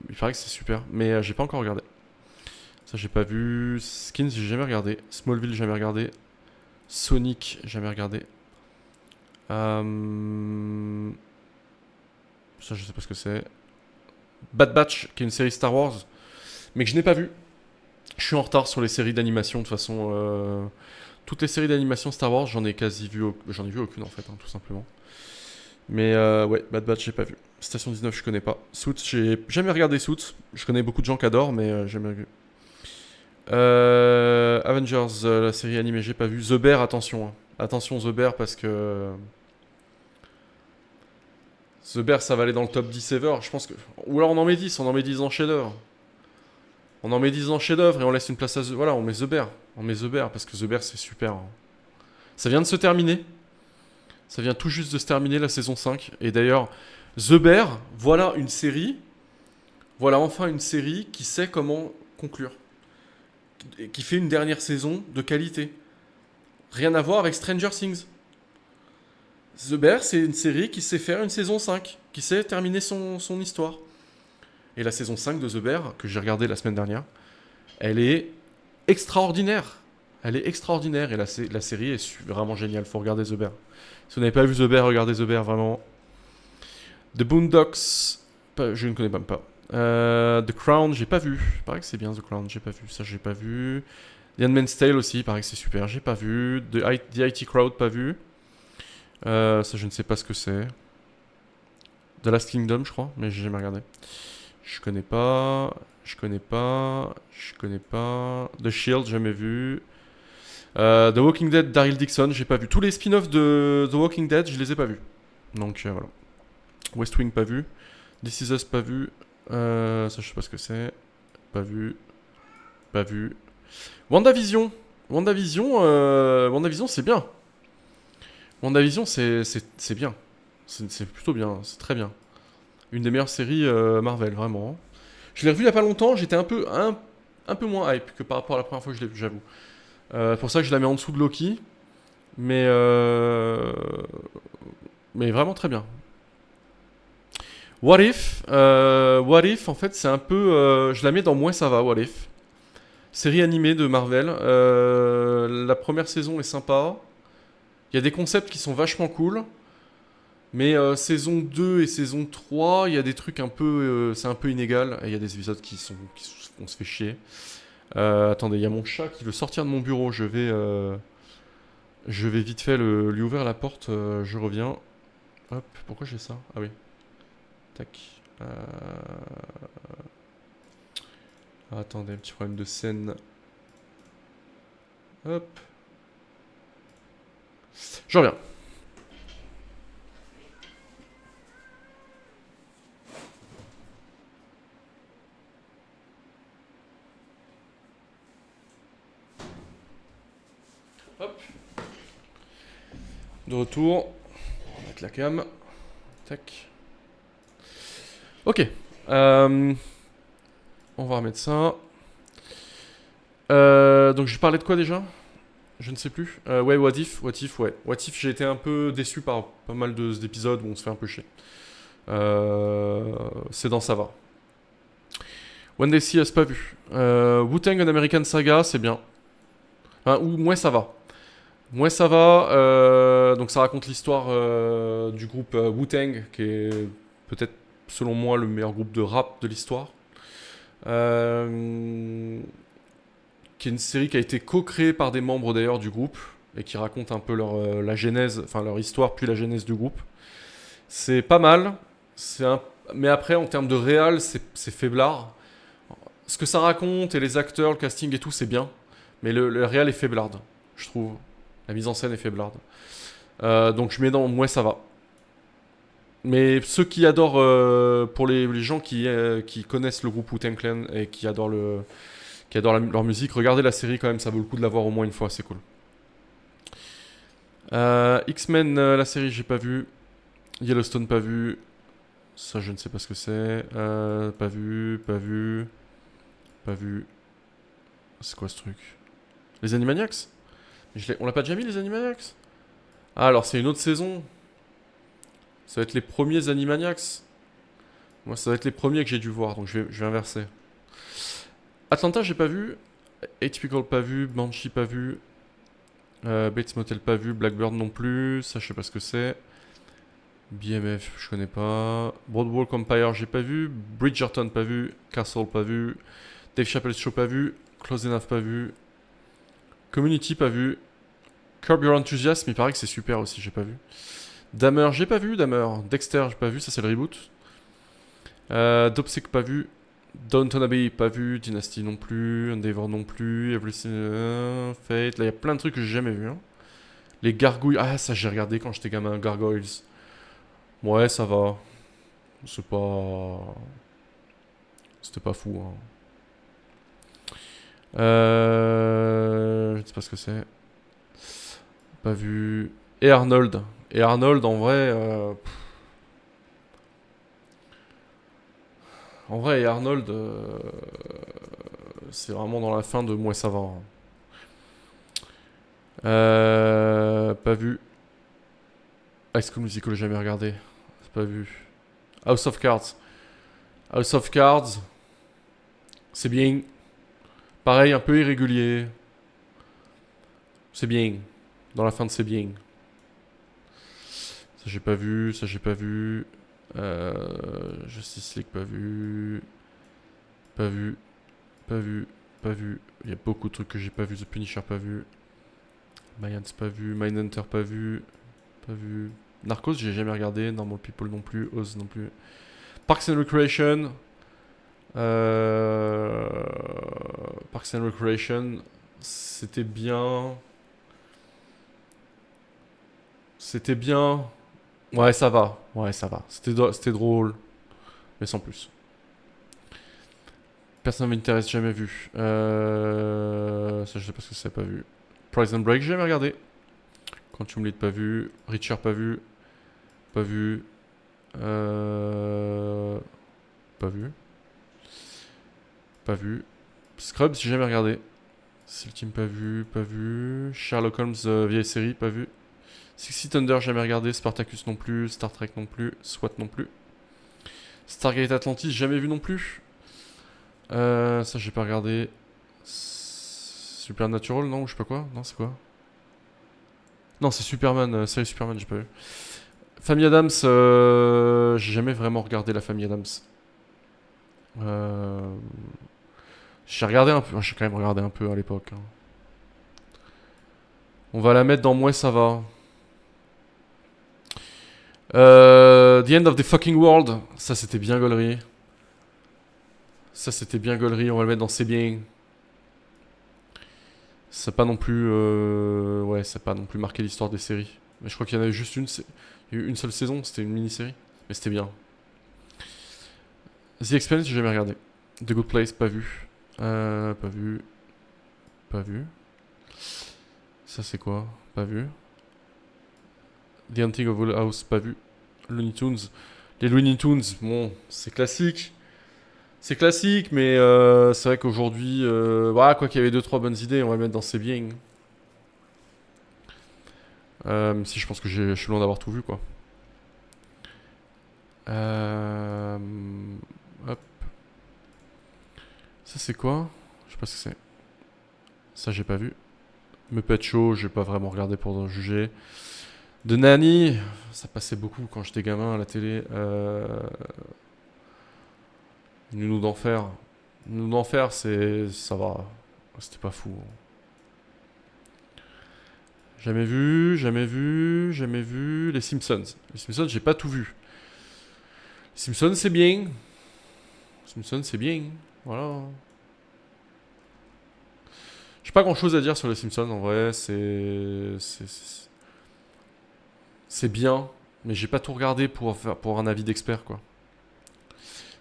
Il paraît que c'est super. Mais j'ai pas encore regardé. Ça, j'ai pas vu. Skins, j'ai jamais regardé. Smallville, jamais regardé. Sonic, jamais regardé. Ça, je sais pas ce que c'est. Bad Batch, qui est une série Star Wars, mais que je n'ai pas vu. Je suis en retard sur les séries d'animation, de toute façon. Toutes les séries d'animation Star Wars, j'en ai vu aucune en fait, hein, tout simplement. Mais ouais, Bad Batch, j'ai pas vu. Station 19, je connais pas. Suits, j'ai jamais regardé Suits. Je connais beaucoup de gens qui adorent, mais jamais vu. Avengers, la série animée, j'ai pas vu. The Bear, attention, hein. Attention The Bear parce que The Bear, ça va aller dans le top 10 ever. Je pense que. Ou alors on en met 10, on en met 10 en chef-d'œuvre. On en met 10 en chef-d'œuvre et on laisse une place à The. Voilà, on met The Bear. On met The Bear parce que The Bear, c'est super, hein. Ça vient de se terminer. Ça vient tout juste de se terminer la saison 5. Et d'ailleurs, The Bear, voilà une série. Voilà enfin une série qui sait comment conclure. Qui fait une dernière saison de qualité. Rien à voir avec Stranger Things. The Bear, c'est une série qui sait faire une saison 5, qui sait terminer son histoire. Et la saison 5 de The Bear, que j'ai regardée la semaine dernière, elle est extraordinaire. Elle est extraordinaire et la série est vraiment géniale. Faut regarder The Bear. Si vous n'avez pas vu The Bear, regardez The Bear, vraiment. The Boondocks, je ne connais même pas. The Crown, j'ai pas vu. Il paraît que c'est bien The Crown, j'ai pas vu. Ça, j'ai pas vu. The Handmaid's Tale aussi, il paraît que c'est super, j'ai pas vu. The IT Crowd, pas vu. Ça, je ne sais pas ce que c'est. The Last Kingdom, je crois, mais j'ai jamais regardé. Je connais pas. The Shield, jamais vu. The Walking Dead, Daryl Dixon, j'ai pas vu. Tous les spin-offs de The Walking Dead, je les ai pas vus. Donc voilà. West Wing, pas vu. This Is Us, pas vu. Ça, je sais pas ce que c'est. Pas vu. Pas vu. WandaVision. WandaVision, c'est bien. WandaVision, c'est bien. C'est plutôt bien. C'est très bien. Une des meilleures séries Marvel, vraiment. Je l'ai revu il y a pas longtemps. J'étais un peu moins hype que par rapport à la première fois que je l'ai vu, j'avoue. Pour ça que je la mets en dessous de Loki. Mais vraiment très bien. What If, en fait, c'est un peu. Je la mets dans moins ça va, What If. Série animée de Marvel. La première saison est sympa. Il y a des concepts qui sont vachement cool. Mais saison 2 et saison 3, il y a des trucs un peu. C'est un peu inégal. Et il y a des épisodes on se fait chier. Attendez, il y a mon chat qui veut sortir de mon bureau. Je vais vite fait lui ouvrir la porte. Je reviens. Hop, pourquoi j'ai ça? Ah oui. Tac. Attendez, un petit problème de scène. Hop. Je reviens. Hop. De retour. On va mettre la cam. Tac. Ok. On va remettre ça. Donc je parlais de quoi déjà? Je ne sais plus. Ouais, What If, ouais. What If, j'ai été un peu déçu par pas mal d'épisodes où on se fait un peu chier. C'est dans ça va. One Day See Us, pas vu. Wu-Tang, An American Saga, c'est bien. Enfin, ou moins ça va. Moins ça va. Donc ça raconte l'histoire du groupe Wu-Tang, qui est peut-être, selon moi, le meilleur groupe de rap de l'histoire. Qui est une série qui a été co-créée par des membres d'ailleurs du groupe et qui raconte un peu la genèse, enfin leur histoire puis la genèse du groupe. C'est pas mal, mais après en termes de réal, c'est faiblard. Ce que ça raconte et les acteurs, le casting et tout, c'est bien, mais le réal est faiblarde, je trouve. La mise en scène est faiblarde. Donc je mets dans moins ça va. Mais ceux qui adorent, pour les gens qui connaissent le groupe Wu-Tang Clan et qui adorent leur musique, regardez la série quand même, ça vaut le coup de la voir au moins une fois, c'est cool. X-Men, la série, j'ai pas vu. Yellowstone, pas vu. Ça, je ne sais pas ce que c'est. Pas vu. C'est quoi ce truc? Les Animaniacs? On l'a pas déjà mis, les Animaniacs? Ah, alors c'est une autre saison. Ça va être les premiers Animaniacs. Moi, ça va être les premiers que j'ai dû voir, donc je vais inverser. Atlanta, j'ai pas vu. Atypical, pas vu. Banshee, pas vu. Bates Motel, pas vu. Blackbird non plus. Ça, je sais pas ce que c'est. BMF, je connais pas. Broadwalk Empire, j'ai pas vu. Bridgerton, pas vu. Castle, pas vu. Dave Chappelle Show, pas vu. Close Enough, pas vu. Community, pas vu. Curb Your Enthusiasm, il paraît que c'est super aussi, j'ai pas vu. Dahmer, j'ai pas vu. Dahmer. Dexter, j'ai pas vu, ça c'est le reboot. Dopesick, pas vu. Downton Abbey, pas vu. Dynasty non plus. Endeavor non plus. Everything. Fate. Là, il y a plein de trucs que j'ai jamais vu. Hein. Les gargouilles. Ah, ça j'ai regardé quand j'étais gamin. Gargoyles. Ouais, ça va. C'est pas. C'était pas fou. Hein. Je sais pas ce que c'est. Pas vu. Et Arnold. Et Arnold, en vrai. En vrai, et Arnold. C'est vraiment dans la fin de Moi ça va. Hein. Pas vu. High School Musical, jamais regardé. C'est pas vu. House of Cards. House of Cards. C'est bien. Pareil, un peu irrégulier. C'est bien. Dans la fin de C'est bien. Ça j'ai pas vu, ça j'ai pas vu. Justice League pas vu. Pas vu. Pas vu. Pas vu. Il y a beaucoup de trucs que j'ai pas vu. The Punisher pas vu. Mayans pas vu. Mindhunter pas vu. Pas vu. Narcos j'ai jamais regardé. Normal People non plus. Oz non plus. Parks and Recreation. Parks and Recreation. C'était bien. C'était bien. Ouais, ça va. Ouais, ça va. C'était drôle. Mais sans plus. Personne ne m'intéresse, jamais vu. Ça, je sais pas ce que c'est, pas vu. Prison Break, j'ai jamais regardé. Quantum Lead, pas vu. Richard, pas vu. Pas vu. Pas vu. Pas vu. Scrubs, j'ai jamais regardé. Seal Team, pas vu. Pas vu. Sherlock Holmes, vieille série, pas vu. Six Feet Under, jamais regardé. Spartacus non plus. Star Trek non plus. SWAT non plus. Stargate Atlantis, jamais vu non plus. Ça, j'ai pas regardé. Supernatural, non? Ou je sais pas quoi? Non, c'est quoi? Non, c'est Superman, série Superman, j'ai pas vu. Famille Adams, j'ai jamais vraiment regardé la Famille Adams. Euh, j'ai regardé un peu, j'ai quand même regardé un peu à l'époque. Hein. On va la mettre dans Moi ça va. The End of the Fucking World, ça c'était bien gaulerie. Ça c'était bien gaulerie, on va le mettre dans C'est bien. C'est pas non plus, ouais, c'est pas non plus marqué l'histoire des séries. Mais je crois qu'il y en a eu juste une, il y a eu une seule saison, c'était une mini-série, mais c'était bien. The Expanse, j'ai jamais regardé. The Good Place, pas vu. Pas vu. Pas vu. Ça c'est quoi? Pas vu. The Hunting of Hill House, pas vu. Looney Tunes. Les Looney Tunes, bon, c'est classique. C'est classique, mais c'est vrai qu'aujourd'hui, voilà, quoi qu'il y avait deux trois bonnes idées, on va le mettre dans C'est bien. Si je pense que je suis loin d'avoir tout vu, quoi. Hop. Ça c'est quoi? Je sais pas ce que c'est. Ça j'ai pas vu. Muppet Show, j'ai pas vraiment regardé pour juger. De Nanny, ça passait beaucoup quand j'étais gamin à la télé. Nounou d'enfer. Nounou d'enfer, ça va. C'était pas fou. Jamais vu, jamais vu, jamais vu. Les Simpsons. Les Simpsons, j'ai pas tout vu. Les Simpsons, c'est bien. Les Simpsons, c'est bien. Voilà. J'ai pas grand chose à dire sur les Simpsons en vrai. C'est bien. Mais j'ai pas tout regardé pour un avis d'expert, quoi.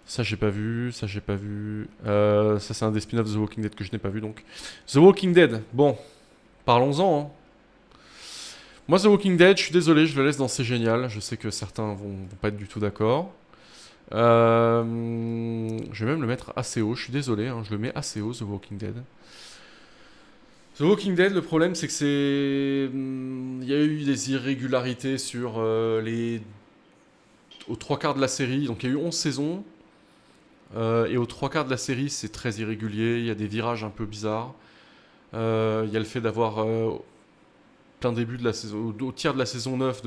Ça j'ai pas vu, ça j'ai pas vu. Ça c'est un des spin-offs de The Walking Dead que je n'ai pas vu donc. The Walking Dead, bon, parlons-en. Hein. Moi The Walking Dead, je suis désolé, je le laisse dans C'est génial. Je sais que certains vont pas être du tout d'accord. Je vais même le mettre assez haut, je suis désolé, hein, je le mets assez haut The Walking Dead. The Walking Dead, le problème c'est que c'est... Il y a eu des irrégularités sur les... aux trois quarts de la série, donc il y a eu 11 saisons. Et aux trois quarts de la série, c'est très irrégulier. Il y a des virages un peu bizarres. Il y a le fait d'avoir, plein début de la saison, au tiers de la saison 9,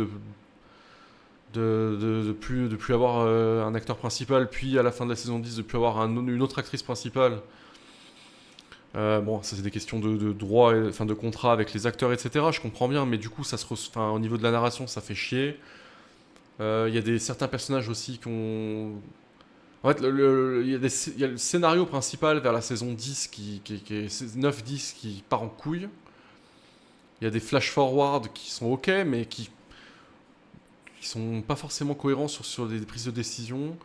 de plus avoir un acteur principal, puis à la fin de la saison 10, de plus avoir une autre actrice principale. Bon, ça c'est des questions de droit, enfin de contrat avec les acteurs, etc. Je comprends bien, mais du coup, enfin, au niveau de la narration, ça fait chier. Il y a certains personnages aussi qui ont. En fait, il y a le scénario principal vers la saison 10 qui est 9-10 qui part en couille. Il y a des flash-forward qui sont ok, mais qui sont pas forcément cohérents sur des prises de décision.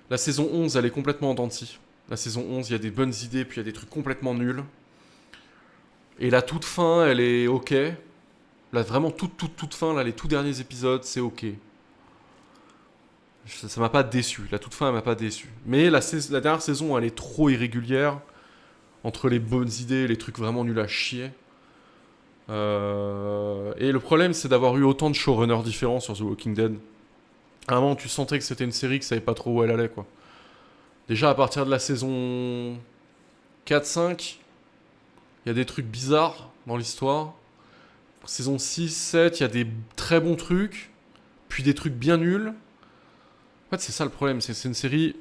La saison 11, elle est complètement en dents de scie. La saison 11, il y a des bonnes idées, puis il y a des trucs complètement nuls. Et la toute fin, elle est ok. Là, vraiment, toute fin, là, les tout derniers épisodes, c'est ok. Ça m'a pas déçu. La toute fin, elle m'a pas déçu. Mais la dernière saison, elle est trop irrégulière. Entre les bonnes idées et les trucs vraiment nuls à chier. Et le problème, c'est d'avoir eu autant de showrunners différents sur The Walking Dead. À un moment, tu sentais que c'était une série qui savait pas trop où elle allait, quoi. Déjà, à partir de la saison 4-5, il y a des trucs bizarres dans l'histoire. Saison 6-7, il y a des très bons trucs, puis des trucs bien nuls. En fait, c'est ça le problème, c'est une série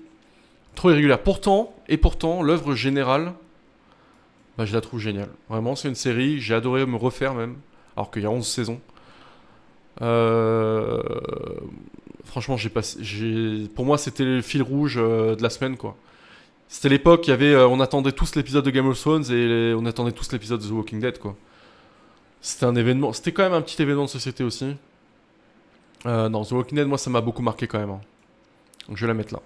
trop irrégulière. Pourtant, l'œuvre générale, bah, je la trouve géniale. Vraiment, c'est une série, j'ai adoré me refaire même, alors qu'il y a 11 saisons. Euh, Franchement, pour moi, c'était le fil rouge de la semaine, quoi. C'était l'époque, on attendait tous l'épisode de Game of Thrones et on attendait tous l'épisode de The Walking Dead, quoi. C'était un événement, c'était quand même un petit événement de société aussi. Non, The Walking Dead, moi, ça m'a beaucoup marqué quand même, hein. Donc je vais la mettre là.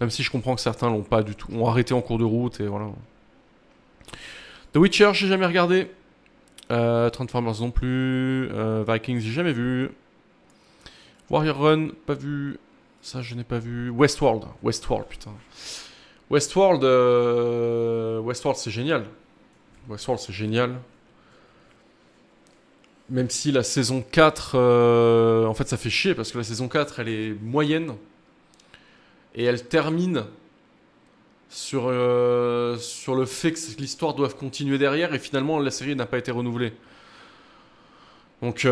Même si je comprends que certains l'ont pas du tout, ont arrêté en cours de route et voilà. The Witcher, j'ai jamais regardé. Transformers non plus. Vikings, j'ai jamais vu. Warrior Run, pas vu. Ça, je n'ai pas vu. Westworld, putain. Westworld, c'est génial. Westworld, c'est génial. Même si la saison 4, en fait, ça fait chier parce que la saison 4, elle est moyenne. Et elle termine sur le fait que l'histoire doit continuer derrière. Et finalement, la série n'a pas été renouvelée. Donc,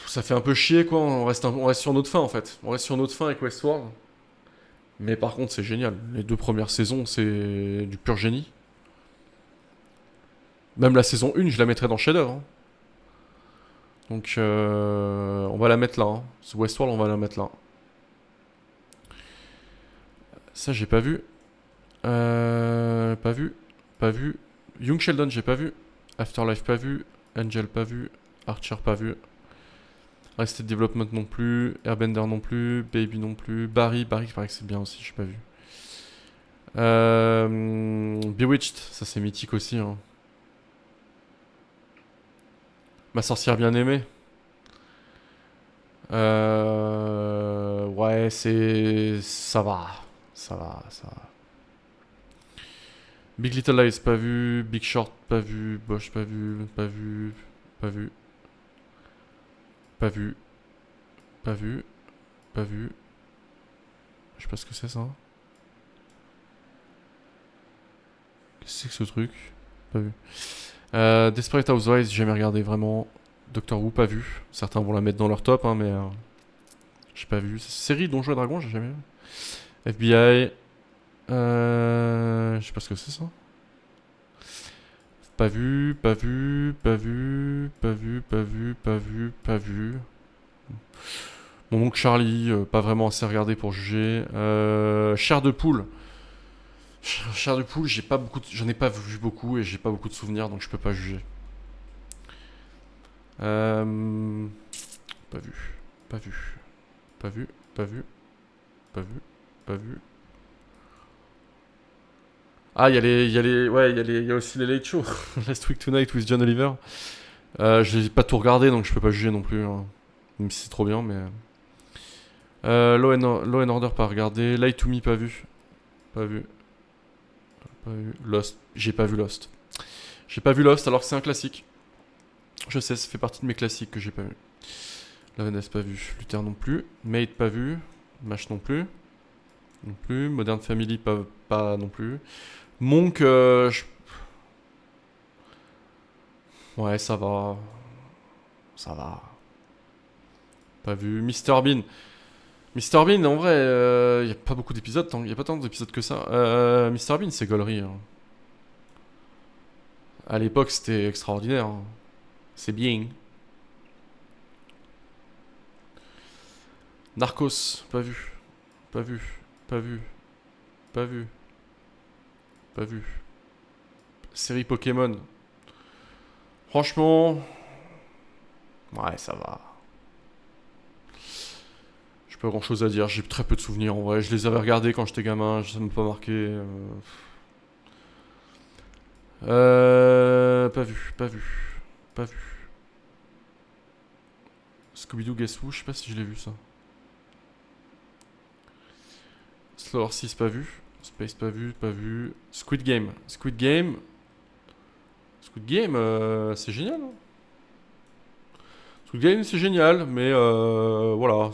ça fait un peu chier, quoi. On reste sur notre fin, en fait. On reste sur notre fin avec Westworld. Mais par contre, c'est génial. Les deux premières saisons, c'est du pur génie. Même la saison 1, je la mettrais dans chef-d'œuvre, hein. Donc, on va la mettre là, hein. Ce Westworld, on va la mettre là. Ça, j'ai pas vu. Pas vu. Pas vu. Young Sheldon, j'ai pas vu. Afterlife, pas vu. Angel, pas vu. Archer, pas vu. Arrested Development non plus. Airbender non plus. Baby non plus. Barry, il paraît que c'est bien aussi, j'ai pas vu. Bewitched, ça c'est mythique aussi, hein. Ma sorcière bien aimée. Ouais, c'est. Ça va. Ça va, ça va. Big Little Lies, pas vu. Big Short, pas vu. Bosch, pas vu. Pas vu. Pas vu. Pas vu. Pas vu. Pas vu. Je sais pas ce que c'est ça. Qu'est-ce que c'est que ce truc? Pas vu. Desperate Housewives, j'ai jamais regardé vraiment. Doctor Who, pas vu. Certains vont la mettre dans leur top, hein, mais j'ai pas vu. Série Donjons et Dragons, j'ai jamais vu. FBI. Je sais pas ce que c'est ça. Pas vu, pas vu, pas vu, pas vu, pas vu, pas vu, pas vu. Mon oncle Charlie, pas vraiment assez regardé pour juger. Chair de poule. Chair de poule, j'en ai pas vu beaucoup et j'ai pas beaucoup de souvenirs, donc je peux pas juger. Pas vu, pas vu, pas vu, pas vu, pas vu, pas vu. Ah, ouais, il y a aussi les Late Show. Last Week Tonight with John Oliver. Je n'ai pas tout regardé, donc je peux pas juger non plus, hein. Même si c'est trop bien, mais. Law and Order, pas regardé. Lie to Me, pas vu. Pas vu. Pas vu. Lost. J'ai pas vu Lost. J'ai pas vu Lost alors que c'est un classique. Je sais, ça fait partie de mes classiques que j'ai pas vu. La Vanessa, pas vu. Luther non plus. Mate, pas vu. Mash non plus. Non plus. Modern Family, pas non plus. Monk, ouais, ça va. Ça va. Pas vu. Mr Bean. Mr Bean, en vrai, y a pas beaucoup d'épisodes, y a pas tant d'épisodes que ça. Mr Bean, c'est gaulerie, hein. À l'époque, c'était extraordinaire, hein. C'est bien. Narcos, pas vu. Pas vu. Pas vu. Pas vu. Pas vu. Série Pokémon. Franchement, ouais, ça va. J'ai pas grand chose à dire. J'ai très peu de souvenirs en vrai. Je les avais regardés quand j'étais gamin. Ça m'a pas marqué. Pas vu. Pas vu. Pas vu. Scooby-Doo Guess Who, je sais pas si je l'ai vu ça. Slower 6, pas vu. Space, pas vu. Pas vu. Squid Game. Squid Game. Squid Game, c'est génial, hein. Squid Game, c'est génial, mais voilà.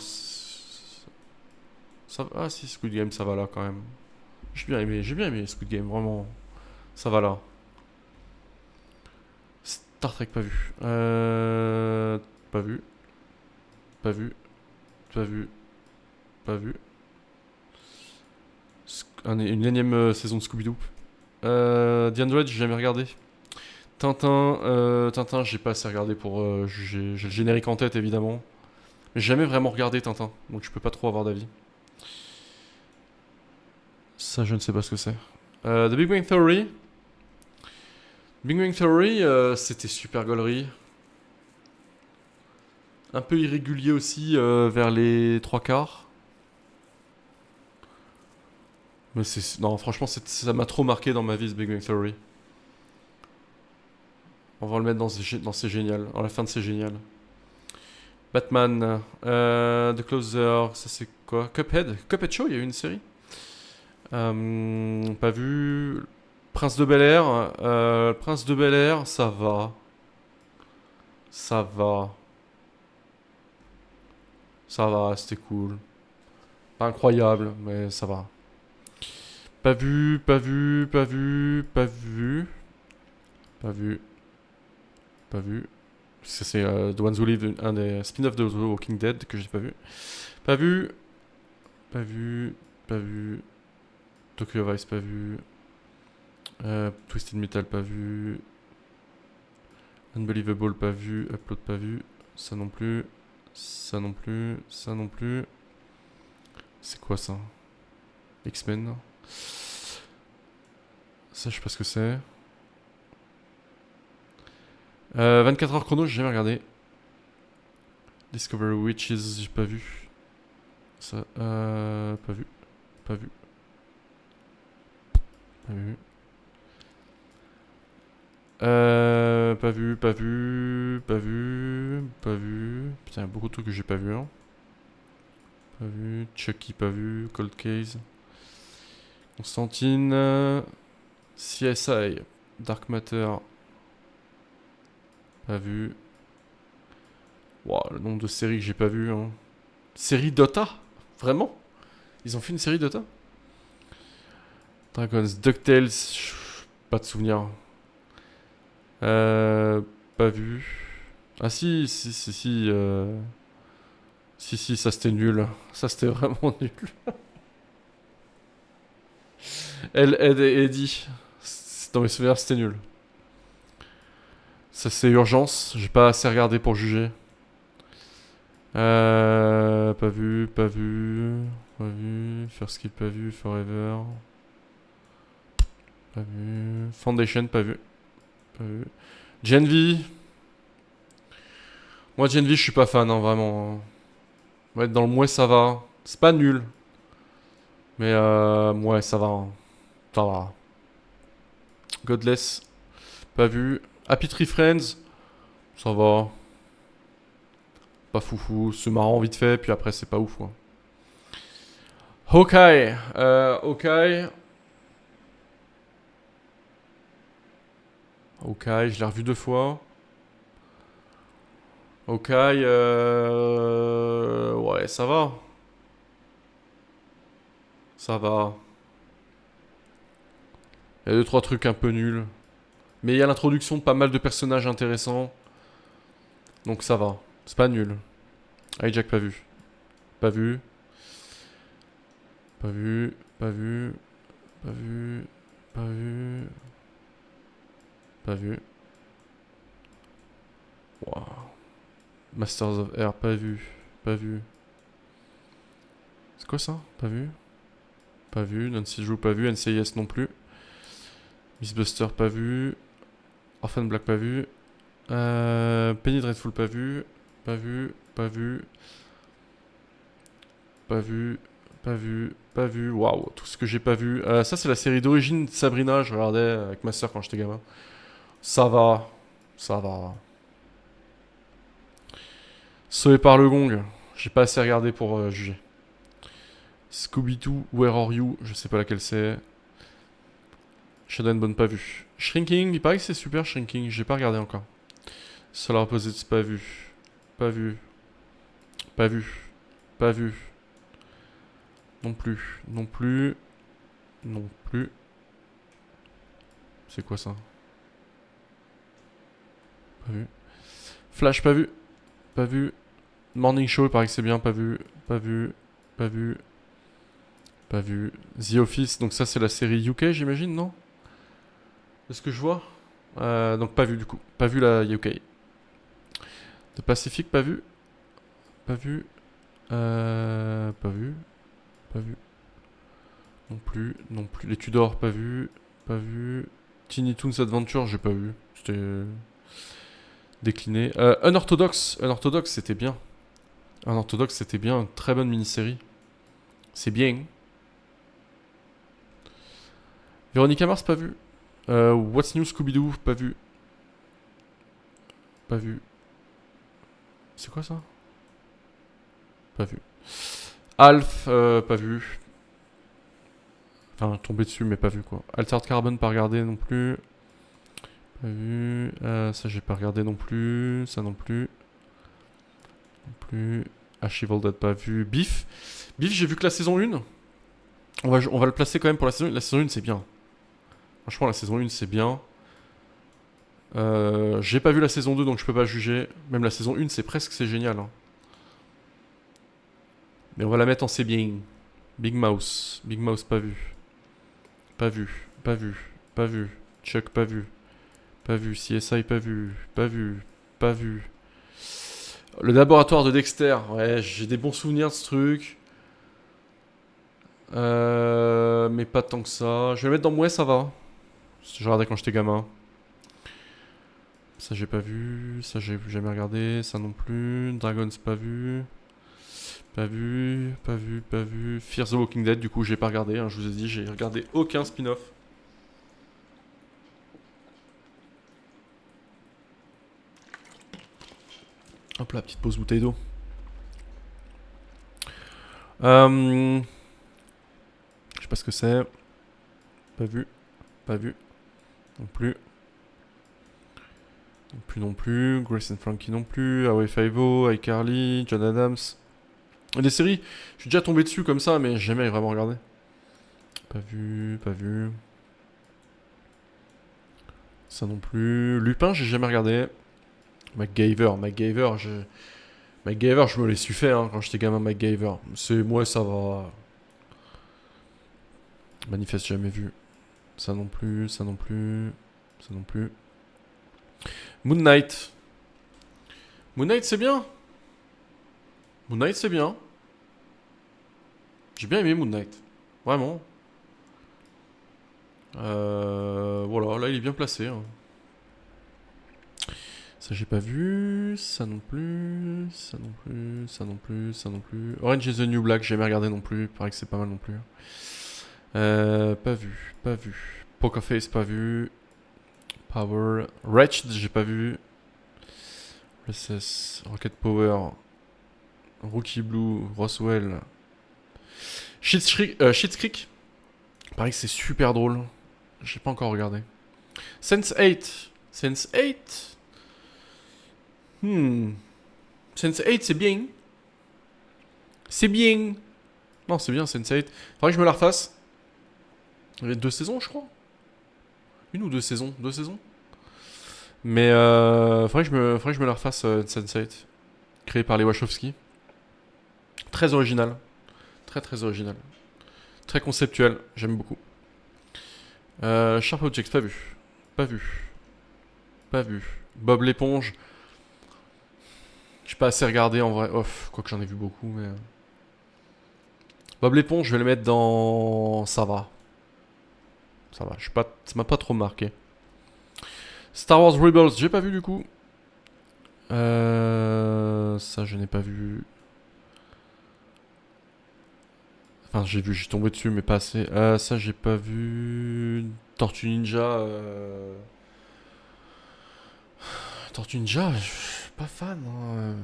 Ah si, Squid Game, ça va là quand même. J'ai bien aimé Squid Game, vraiment. Ça va là. Star Trek, pas vu. Pas vu. Pas vu. Pas vu. Pas vu. Une énième saison de Scooby-Doo. The Android, j'ai jamais regardé. Tintin, j'ai pas assez regardé pour juger. J'ai le générique en tête, évidemment. Mais j'ai jamais vraiment regardé Tintin, donc je peux pas trop avoir d'avis. Ça, je ne sais pas ce que c'est. The Big Bang Theory. Big Bang Theory, c'était super gaulerie. Un peu irrégulier aussi vers les trois quarts. Mais non, franchement, ça m'a trop marqué dans ma vie, ce Big Bang Theory. On va le mettre dans C'est génial. En la fin de C'est génial. Batman, The Closer, ça c'est quoi? Cuphead Show, il y a eu une série. Pas vu. Prince de Bel-Air. Prince de Bel-Air, ça va. Ça va. Ça va, c'était cool. Pas incroyable, mais ça va. Pas vu, pas vu, pas vu, pas vu. Pas vu, pas vu. C'est The Ones Who Live, un des spin-offs de The Walking Dead que j'ai pas vu. Pas vu, pas vu, pas vu. Tokyo Vice, pas vu. Twisted Metal, pas vu. Unbelievable, pas vu. Upload, pas vu. Ça non plus. Ça non plus. Ça non plus. C'est quoi ça? X-Men. Ça, je sais pas ce que c'est. 24 heures chrono, j'ai jamais regardé. Discovery Witches, j'ai pas vu. Ça, pas vu. Pas vu. Pas vu. Pas vu, pas vu, pas vu, pas vu. Putain, il y a beaucoup de trucs que j'ai pas vu, hein. Pas vu. Chucky, pas vu. Cold Case. Constantine. CSI. Dark Matter. Pas vu. Wow, le nombre de séries que j'ai pas vu, hein. Série Dota? Vraiment? Ils ont fait une série Dota? Dragons, DuckTales. Pas de souvenir. Pas vu. Ah si, si, si, si. Si, si, ça c'était nul. Ça c'était vraiment nul. Ed et Eddie. Dans mes souvenirs, c'était nul. Ça c'est Urgence. J'ai pas assez regardé pour juger. Pas vu, pas vu. Pas vu. First Kill, pas vu. Forever. Pas vu. Foundation, pas vu. Pas vu. Gen V. Moi, Gen V, je suis pas fan, hein, vraiment, hein. Ouais, dans le mouais, ça va. C'est pas nul. Mais ouais, ça va, hein. Ça va. Godless, pas vu. Happy Tree Friends, ça va. Pas foufou. C'est marrant vite fait, puis après, c'est pas ouf, quoi. Hawkeye. Hawkeye. Hawkeye, je l'ai revu deux fois. Hawkeye, ouais, ça va. Ça va. Il y a 2-3 trucs un peu nuls. Mais il y a l'introduction de pas mal de personnages intéressants. Donc ça va. C'est pas nul. Hijack pas vu. Pas vu. Pas vu. Pas vu. Pas vu. Pas vu. Pas vu. Wow. Masters of Air, pas vu. Pas vu. C'est quoi ça? Pas vu. Pas vu. Nancy Drew, pas vu. NCIS non plus. Miss Buster, pas vu. Orphan Black, pas vu. Penny Dreadful, pas vu. Pas vu. Pas vu. Pas vu. Pas vu. Pas vu. Waouh, tout ce que j'ai pas vu. Ça, c'est la série d'origine de Sabrina. Je regardais avec ma soeur quand j'étais gamin. Ça va. Ça va. Sauvé par le gong. J'ai pas assez regardé pour juger. Scooby-Doo, Where Are You? Je sais pas laquelle c'est. Shadow and Bone, pas vu. Shrinking, il paraît que c'est super Shrinking. J'ai pas regardé encore. Solar Opposites, pas vu. Pas vu. Pas vu. Pas vu. Non plus. Non plus. Non plus. C'est quoi ça? Pas vu. Flash, pas vu. Pas vu. Morning Show, il paraît que c'est bien. Pas vu. Pas vu. Pas vu. Pas vu. The Office, donc ça c'est la série UK, j'imagine, non? Est-ce que je vois? Donc pas vu du coup. Pas vu la UK. The Pacific, pas vu. Pas vu. Pas vu. Pas vu. Non plus. Non plus. Les Tudors, pas vu. Pas vu. Tiny Toons Adventure, j'ai pas vu. C'était décliné. Unorthodox. Unorthodox, c'était bien. Unorthodox, c'était bien. Une très bonne mini-série. C'est bien. Véronica Mars, pas vu. What's New Scooby-Doo, pas vu. Pas vu. C'est quoi ça? Pas vu. Alf, pas vu. Enfin, tombé dessus, mais pas vu quoi. Altered Carbon, pas regardé non plus. Pas vu. Ça, j'ai pas regardé non plus. Ça non plus. Non plus. Archival Dead, pas vu. Beef. Beef, j'ai vu que la saison 1. On va le placer quand même pour la saison 1. La saison 1, c'est bien. Franchement, la saison 1, c'est bien. J'ai pas vu la saison 2, donc je peux pas juger. Même la saison 1, c'est génial. Hein. Mais on va la mettre en c'est bien. Big Mouse. Big Mouse, pas vu. Pas vu. Pas vu. Pas vu. Chuck, pas vu. Pas vu. CSI, pas vu. Pas vu. Pas vu. Le laboratoire de Dexter. Ouais, j'ai des bons souvenirs de ce truc. Mais pas tant que ça. Je vais le mettre dans ouais, ça va. Je regardais quand j'étais gamin. Ça, j'ai pas vu. Ça, j'ai jamais regardé. Ça non plus. Dragons, pas vu. Pas vu, pas vu, pas vu. Fear the Walking Dead, du coup, j'ai pas regardé. Hein, je vous ai dit, j'ai regardé aucun spin-off. Hop là, petite pause bouteille d'eau. Je sais pas ce que c'est. Pas vu. Pas vu. Non plus. Non plus, non plus. Grace and Frankie non plus. Hawaii Five-O, iCarly, John Adams. Des séries, je suis déjà tombé dessus comme ça, mais j'ai jamais vraiment regardé. Pas vu, pas vu. Ça non plus. Lupin, j'ai jamais regardé. MacGyver, je me l'ai su fait hein, quand j'étais gamin, MacGyver. C'est moi, ça va. Manifeste, jamais vu. Ça non plus, ça non plus, ça non plus. Moon Knight. Moon Knight, c'est bien. Moon Knight, c'est bien. J'ai bien aimé Moon Knight. Vraiment. Voilà, là, il est bien placé. Hein. Ça, j'ai pas vu. Ça non plus. Ça non plus. Ça non plus. Ça non plus. Orange is the New Black, j'ai jamais regardé non plus. Il paraît que c'est pas mal non plus. Pas vu. Pas vu. Poker Face, pas vu. Power. Wretched, j'ai pas vu. RSS. Rocket Power. Rookie Blue. Roswell. Schitt's Creek. Il paraît que c'est super drôle. J'ai pas encore regardé. Sense8. Sense8. Sense8, c'est bien. C'est bien. Non, c'est bien, Sense8. Faudrait que je me la refasse. Il y a 2 saisons, je crois. Une ou 2 saisons. 2 saisons. Mais faudrait que je me la refasse, Sense8. Créé par les Wachowski. Très original. Très très original. Très conceptuel. J'aime beaucoup. Sharp Objects, pas vu. Pas vu. Pas vu. Bob l'éponge. J'ai pas assez regardé en vrai. Off, quoique j'en ai vu beaucoup, mais. Bob l'éponge, je vais le mettre dans. Ça va. Ça va. Ça m'a pas trop marqué. Star Wars Rebels, j'ai pas vu du coup. Ça, je n'ai pas vu. Enfin, j'ai vu, j'ai tombé dessus, mais pas assez. Ça, j'ai pas vu. Tortue Ninja. Tortue Ninja, je suis pas fan. Hein.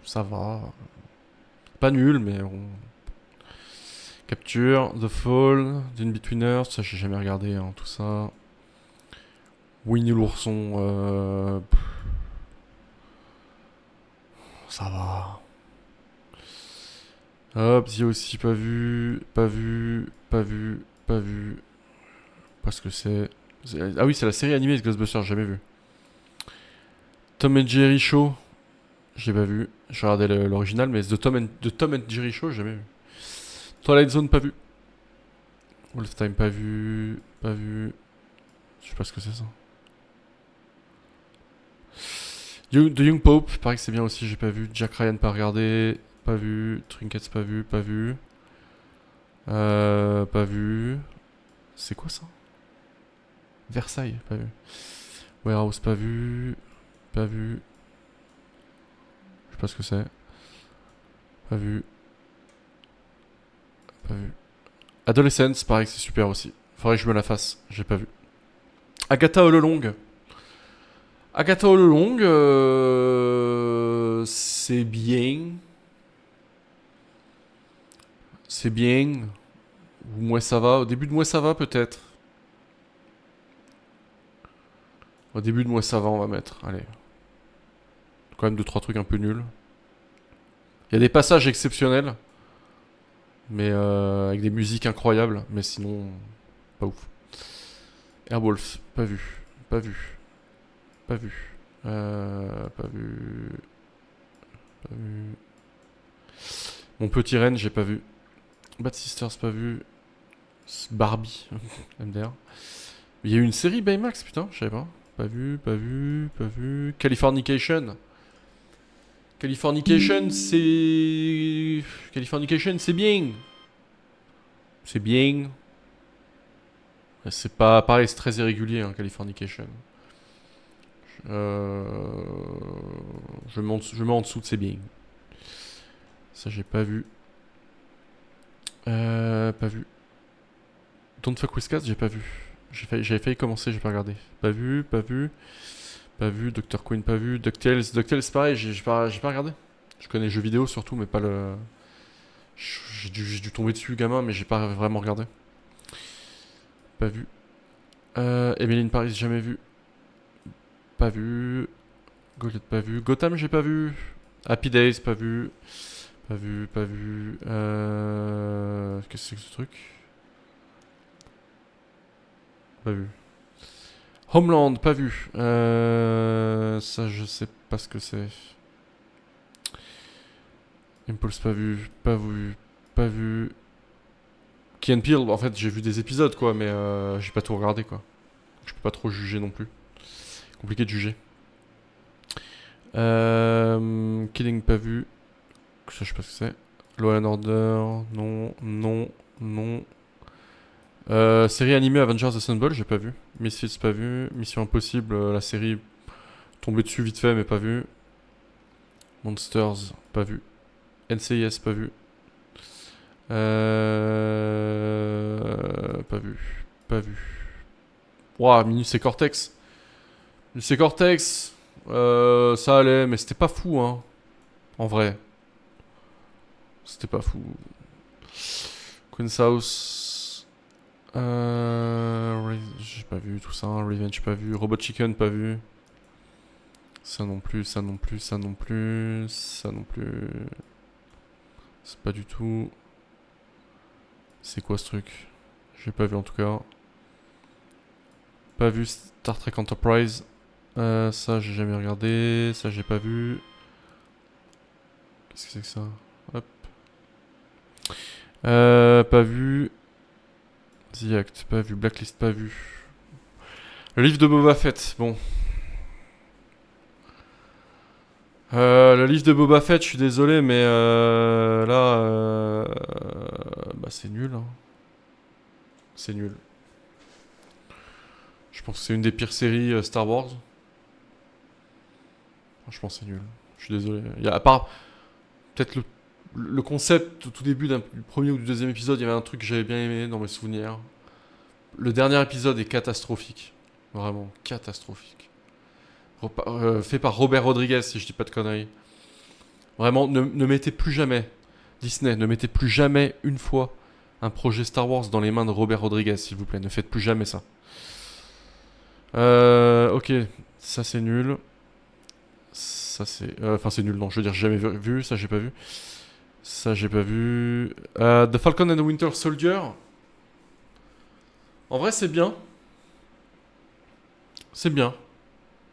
Ça va. Pas nul, mais on. Capture, The Fall, The In-Betweeners, ça j'ai jamais regardé, hein, tout ça. Winnie l'ourson, ça va. Hop, The aussi pas vu, pas vu, pas vu, pas vu. Parce que Ah oui, c'est la série animée de Ghostbusters, j'ai jamais vu. Tom and Jerry Show, j'ai pas vu. J'ai regardé l'original, mais The Tom and Jerry Show, j'ai jamais vu. Twilight Zone, pas vu. Wolf Time, pas vu. Pas vu. Je sais pas ce que c'est ça. The Young Pope, pareil que c'est bien aussi, j'ai pas vu. Jack Ryan, pas regardé. Pas vu. Trinkets, pas vu. Pas vu. Pas vu. C'est quoi ça? Versailles, pas vu. Warehouse, pas vu. Pas vu. Je sais pas ce que c'est. Pas vu. Pas vu. Adolescence, pareil que c'est super aussi. Faudrait que je me la fasse, j'ai pas vu. Agatha All Along. Agatha All Along, c'est bien. C'est bien. Ou moins ça va. Au début de moi ça va peut-être. Au début de moi ça va, on va mettre. Allez. Quand même 2-3 trucs un peu nuls. Il y a des passages exceptionnels. Mais avec des musiques incroyables. Mais sinon, pas ouf. Airwolf, pas vu. Pas vu. Pas vu. Pas vu. Pas vu. Mon petit Ren, j'ai pas vu. Bad Sisters, pas vu. Barbie, MDR. Il y a eu une série Baymax, putain, je savais pas. Pas vu, pas vu, pas vu. Californication. Californication, c'est. Californication, c'est bien. C'est bien. C'est pas pareil, c'est très irrégulier, hein, Californication. Euh... je mets en dessous de c'est bien. Ça, j'ai pas vu. Pas vu. Don't Fuck With Cats, j'ai pas vu. J'avais failli commencer, j'ai pas regardé. Pas vu, pas vu. Pas vu. Dr. Queen, pas vu. DuckTales, DuckTales, pareil, j'ai pas regardé. Je connais les jeux vidéo surtout, mais pas le. J'ai dû tomber dessus, gamin, mais j'ai pas vraiment regardé. Pas vu. Emily in Paris, jamais vu. Pas vu. Golette, pas vu. Gotham, j'ai pas vu. Happy Days, pas vu. Pas vu, pas vu. Qu'est-ce que c'est que ce truc? Pas vu. Homeland, pas vu. Ça, je sais pas ce que c'est. Impulse, pas vu. Pas vu. Pas vu. Key and Peele, en fait, j'ai vu des épisodes, quoi, mais j'ai pas tout regardé, quoi. Je peux pas trop juger non plus. Compliqué de juger. Killing, pas vu. Ça, je sais pas ce que c'est. Law and Order, non, non, non. Série animée Avengers Assemble, j'ai pas vu. Misfits, pas vu. Mission Impossible, la série tombée dessus vite fait, mais pas vu. Monsters, pas vu. NCIS, pas vu. Pas vu. Pas vu. Ouah, Minus et Cortex. Minus et Cortex, ça allait, mais c'était pas fou, hein. En vrai. C'était pas fou. Queen's House. J'ai pas vu tout ça. Revenge, pas vu. Robot Chicken, pas vu. Ça non plus, ça non plus, ça non plus, ça non plus. C'est pas du tout... C'est quoi ce truc? J'ai pas vu en tout cas. Pas vu Star Trek Enterprise. Ça j'ai jamais regardé. Ça j'ai pas vu. Qu'est-ce que c'est que ça? Hop. Pas vu. The Act, pas vu. Blacklist, pas vu. Le livre de Boba Fett, bon. Le livre de Boba Fett, je suis désolé, mais là, bah c'est nul. Hein. C'est nul. Je pense que c'est une des pires séries Star Wars. Franchement, c'est nul. Je suis désolé. Il y a, à part peut-être le concept au tout début du premier ou du deuxième épisode, il y avait un truc que j'avais bien aimé dans mes souvenirs. Le dernier épisode est catastrophique. Vraiment, catastrophique. Fait par Robert Rodriguez, si je dis pas de conneries. Vraiment, ne mettez plus jamais, Disney, ne mettez plus jamais une fois un projet Star Wars dans les mains de Robert Rodriguez, s'il vous plaît. Ne faites plus jamais ça. Ok, ça c'est nul. Ça c'est... Enfin c'est nul, non, je veux dire, j'ai jamais vu, ça j'ai pas vu. Ça j'ai pas vu. The Falcon and the Winter Soldier. En vrai c'est bien. C'est bien.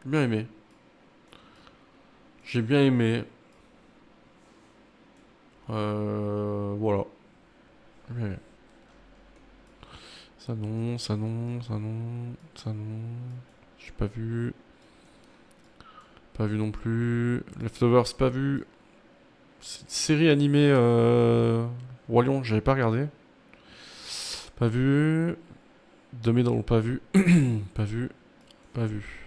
J'ai bien aimé. J'ai bien aimé. Voilà. J'ai bien aimé. Ça non, ça non, ça non, ça non. J'ai pas vu. Pas vu non plus. Leftovers, pas vu. C'est une série animée Roi Lion, j'avais pas regardé. Pas vu. Dominos, pas vu. Pas vu. Pas vu.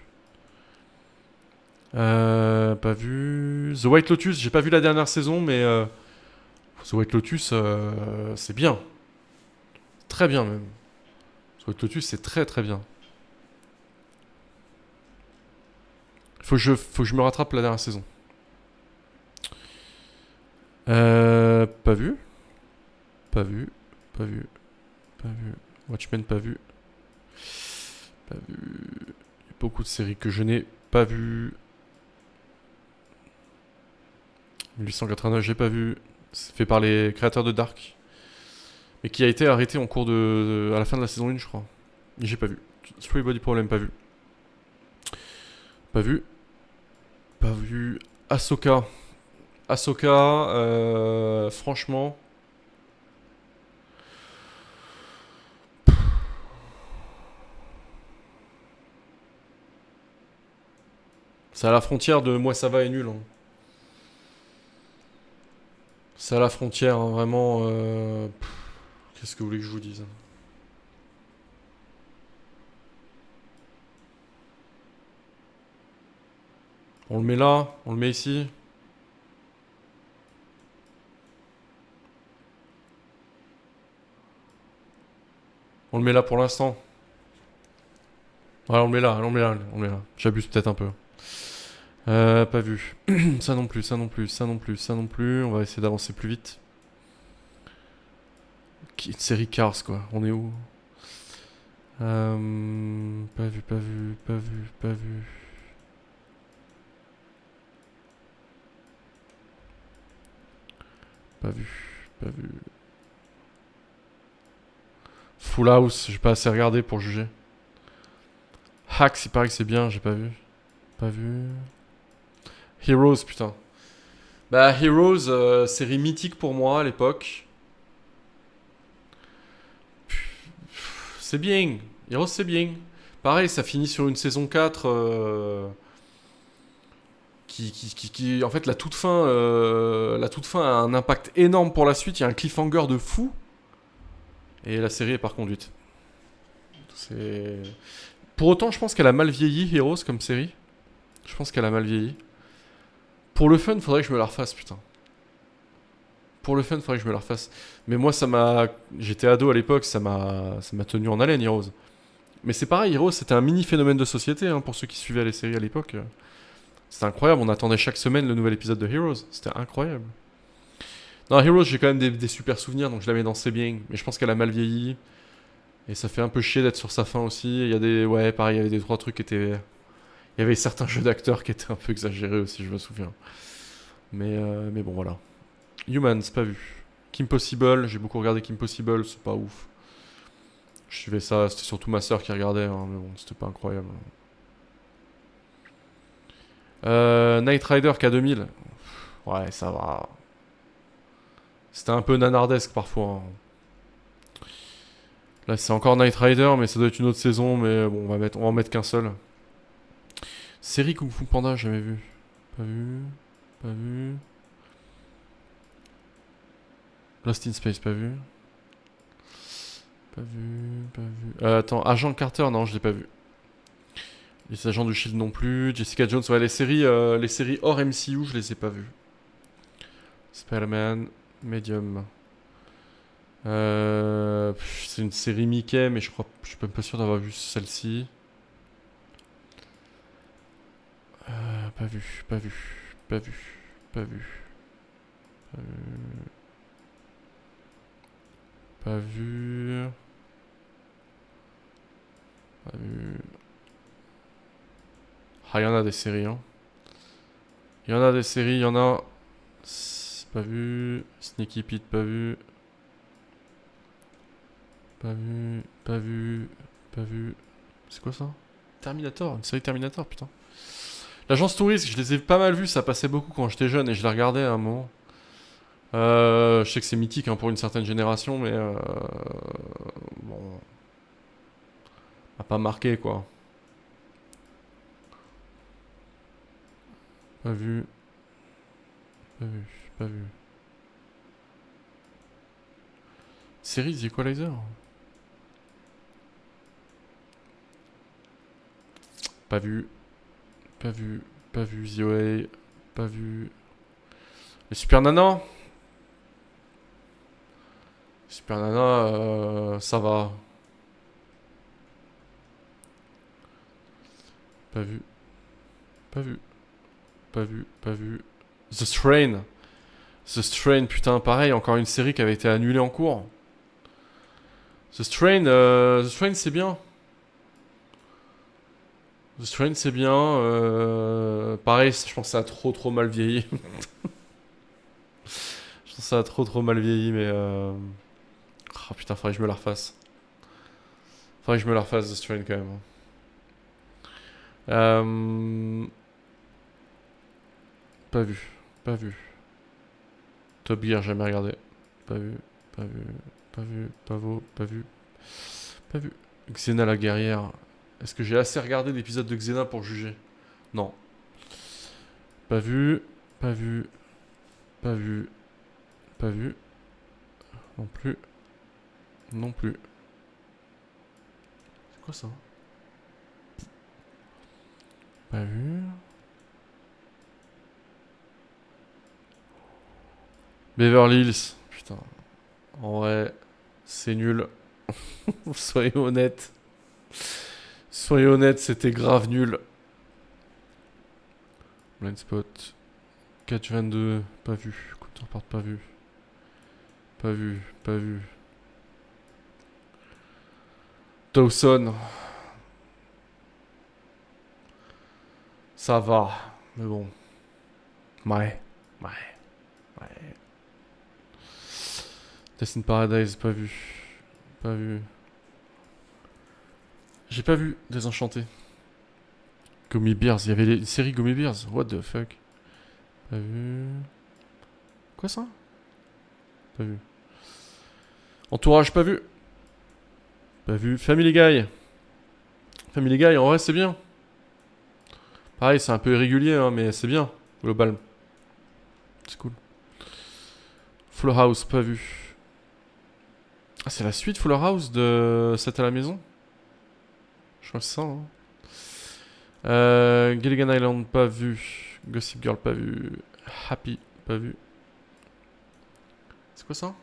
Pas vu. The White Lotus, j'ai pas vu la dernière saison, mais The White Lotus, c'est bien. Très bien même. The White Lotus, c'est très très bien. Faut que je me rattrape la dernière saison. Pas vu. Pas vu. Pas vu. Pas vu. Watchmen, pas vu. Pas vu. Il y a beaucoup de séries que je n'ai pas vues. 1889, j'ai pas vu. C'est fait par les créateurs de Dark. Mais qui a été arrêté en cours à la fin de la saison 1, je crois. Et j'ai pas vu. Three Body Problem, pas vu. Pas vu. Pas vu. Ahsoka. Ahsoka, franchement. C'est à la frontière de moi ça va et nul. Hein. C'est à la frontière, hein, vraiment. Qu'est-ce que vous voulez que je vous dise? On le met là, on le met ici. On le met là pour l'instant. Ouais, on le met là, on le met là, on le met là. J'abuse peut-être un peu. Pas vu. Ça non plus, ça non plus, ça non plus, ça non plus. On va essayer d'avancer plus vite. Une série Cars, quoi. On est où? Pas vu, pas vu, pas vu, pas vu. Pas vu, pas vu. Full House, j'ai pas assez regardé pour juger. Hacks, il paraît que c'est bien, j'ai pas vu. Pas vu. Heroes, putain. Bah, Heroes, série mythique pour moi à l'époque. C'est bien. Heroes, c'est bien. Pareil, ça finit sur une saison 4 en fait, la toute fin a un impact énorme pour la suite. Il y a un cliffhanger de fou. Et la série est par conduite. C'est... Pour autant, je pense qu'elle a mal vieilli, Heroes, comme série. Je pense qu'elle a mal vieilli. Pour le fun, faudrait que je me la refasse, putain. Pour le fun, faudrait que je me la refasse. Mais moi, ça m'a... J'étais ado à l'époque, ça m'a tenu en haleine, Heroes. Mais c'est pareil, Heroes, c'était un mini phénomène de société, hein, pour ceux qui suivaient les séries à l'époque. C'était incroyable, on attendait chaque semaine le nouvel épisode de Heroes. C'était incroyable. Non, Heroes, j'ai quand même des super souvenirs, donc je la mets dans C'est bien. Mais je pense qu'elle a mal vieilli. Et ça fait un peu chier d'être sur sa fin aussi. Il y a des... Ouais, pareil, il y avait des trois trucs qui étaient... Il y avait certains jeux d'acteurs qui étaient un peu exagérés aussi, je me souviens. Mais bon, voilà. Humans, pas vu. Kim Possible, j'ai beaucoup regardé Kim Possible, c'est pas ouf. Je suivais ça, c'était surtout ma soeur qui regardait, hein, mais bon, c'était pas incroyable. Knight Rider K2000. Ouais, ça va. C'était un peu nanardesque parfois, hein. Là, c'est encore Knight Rider, mais ça doit être une autre saison, mais bon, on va en mettre qu'un seul. Série Kung Fu Panda, jamais vu. Pas vu. Pas vu. Lost in Space, pas vu. Pas vu, pas vu. Attends, Agent Carter, non, je l'ai pas vu. Les Agents du Shield non plus. Jessica Jones, ouais, les séries hors MCU, je les ai pas vues. Spider-Man, Medium. C'est une série Mickey, mais je suis même pas sûr d'avoir vu celle-ci. Pas vu, pas vu, pas vu, pas vu. Pas vu. Pas vu. Ah, il y en a des séries, hein. Il y en a des séries, il y en a. Pas vu. Sneaky Pete, pas vu. Pas vu, pas vu, pas vu. C'est quoi ça? Terminator, une série Terminator, putain. L'agence touriste, je les ai pas mal vus, ça passait beaucoup quand j'étais jeune et je les regardais à un moment. Je sais que c'est mythique hein, pour une certaine génération, mais bon, m'a pas marqué quoi. Pas vu, pas vu, pas vu. Série The Equalizer. Pas vu, pas vu, pas vu The Way, pas vu. Les Super Nana. Super Nana, ça va. Pas vu, pas vu, pas vu, pas vu. The Strain. The Strain, putain, pareil, encore une série qui avait été annulée en cours. The Strain c'est bien. The Strain c'est bien. Pareil, je pense que ça a trop mal vieilli. Je pense que ça a trop mal vieilli, mais oh putain, faudrait que je me la refasse. Faudrait que je me la refasse, The Strain quand même. Pas vu, pas vu. Top Gear, jamais regardé. Pas vu, pas vu, pas vu, pas vu, pas vu, pas vu. Xena la guerrière. Est-ce que j'ai assez regardé d'épisodes de Xena pour juger? Non. Pas vu, pas vu, pas vu, pas vu. Non plus. Non plus. C'est quoi ça? Pas vu. Beverly Hills. Putain. En vrai, c'est nul. Soyez honnête. Soyez honnête, c'était grave nul. Blind Spot. Catch 22. Pas vu. Counterpart, pas vu. Pas vu. Pas vu. Dawson. Ça va. Mais bon. Ouais. Ouais. Ouais. Test in Paradise, pas vu. Pas vu. J'ai pas vu Désenchanté. Gummy Bears, il y avait une série Gummy Bears. What the fuck? Pas vu. Quoi ça? Pas vu. Entourage, pas vu. Pas vu. Family Guy. Family Guy, en vrai, c'est bien. Pareil, c'est un peu irrégulier, hein, mais c'est bien, global. C'est cool. Fuller House, pas vu. Ah, c'est la suite Fuller House de 7 à la maison? Je crois que c'est ça, hein. Gilligan Island, pas vu. Gossip Girl, pas vu. Happy, pas vu. C'est quoi ça?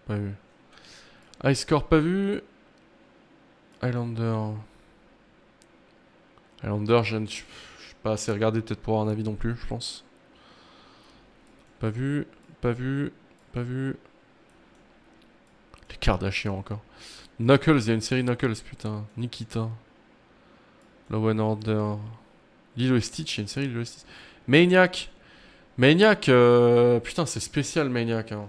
Pas vu. High Score, pas vu. Highlander. Highlander, je ne suis pas assez regardé peut-être pour avoir un avis non plus, je pense. Pas vu, pas vu, pas vu. Les Kardashians encore. Knuckles, il y a une série Knuckles, putain. Nikita. Law and Order. Lilo et Stitch, il y a une série Lilo et Stitch. Maniac. Maniac, putain, c'est spécial Maniac. Hein.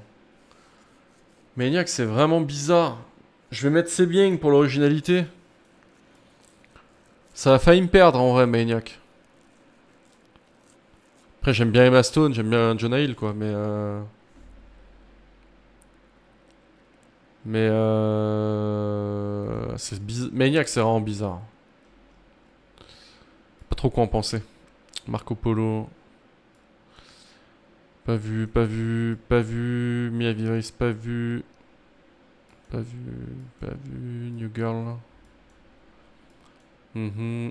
Maniac, c'est vraiment bizarre. Je vais mettre Sebieng pour l'originalité. Ça a failli me perdre en vrai, Maniac. Après, j'aime bien Emma Stone, j'aime bien Jonah Hill, quoi, Maniac, c'est vraiment bizarre. Pas trop quoi en penser. Marco Polo. Pas vu, pas vu, pas vu. Mia Viris, pas vu. Pas vu, pas vu. New Girl.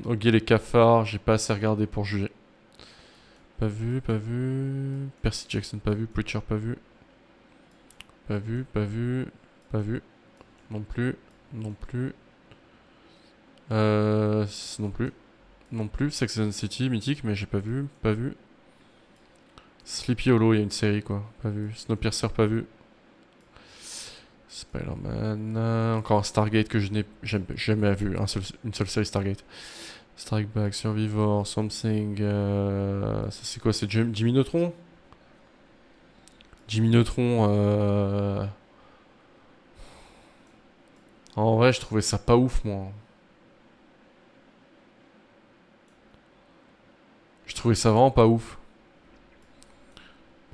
Ok, les cafards, j'ai pas assez regardé pour juger. Pas vu, pas vu. Percy Jackson, pas vu. Preacher, pas vu. Pas vu, pas vu. Pas vu. Non plus. Non plus. Non plus. Non plus. Sex and the City, mythique, mais j'ai pas vu. Pas vu. Sleepy Hollow, il y a une série quoi. Pas vu. Snowpiercer, pas vu. Spider-Man. Encore un Stargate que je n'ai jamais vu. Une seule série Stargate. Strike Back, Survivor, Something. Ça c'est quoi? C'est Jimmy Neutron? Jimmy Neutron. En vrai, je trouvais ça pas ouf moi. Je trouvais ça vraiment pas ouf.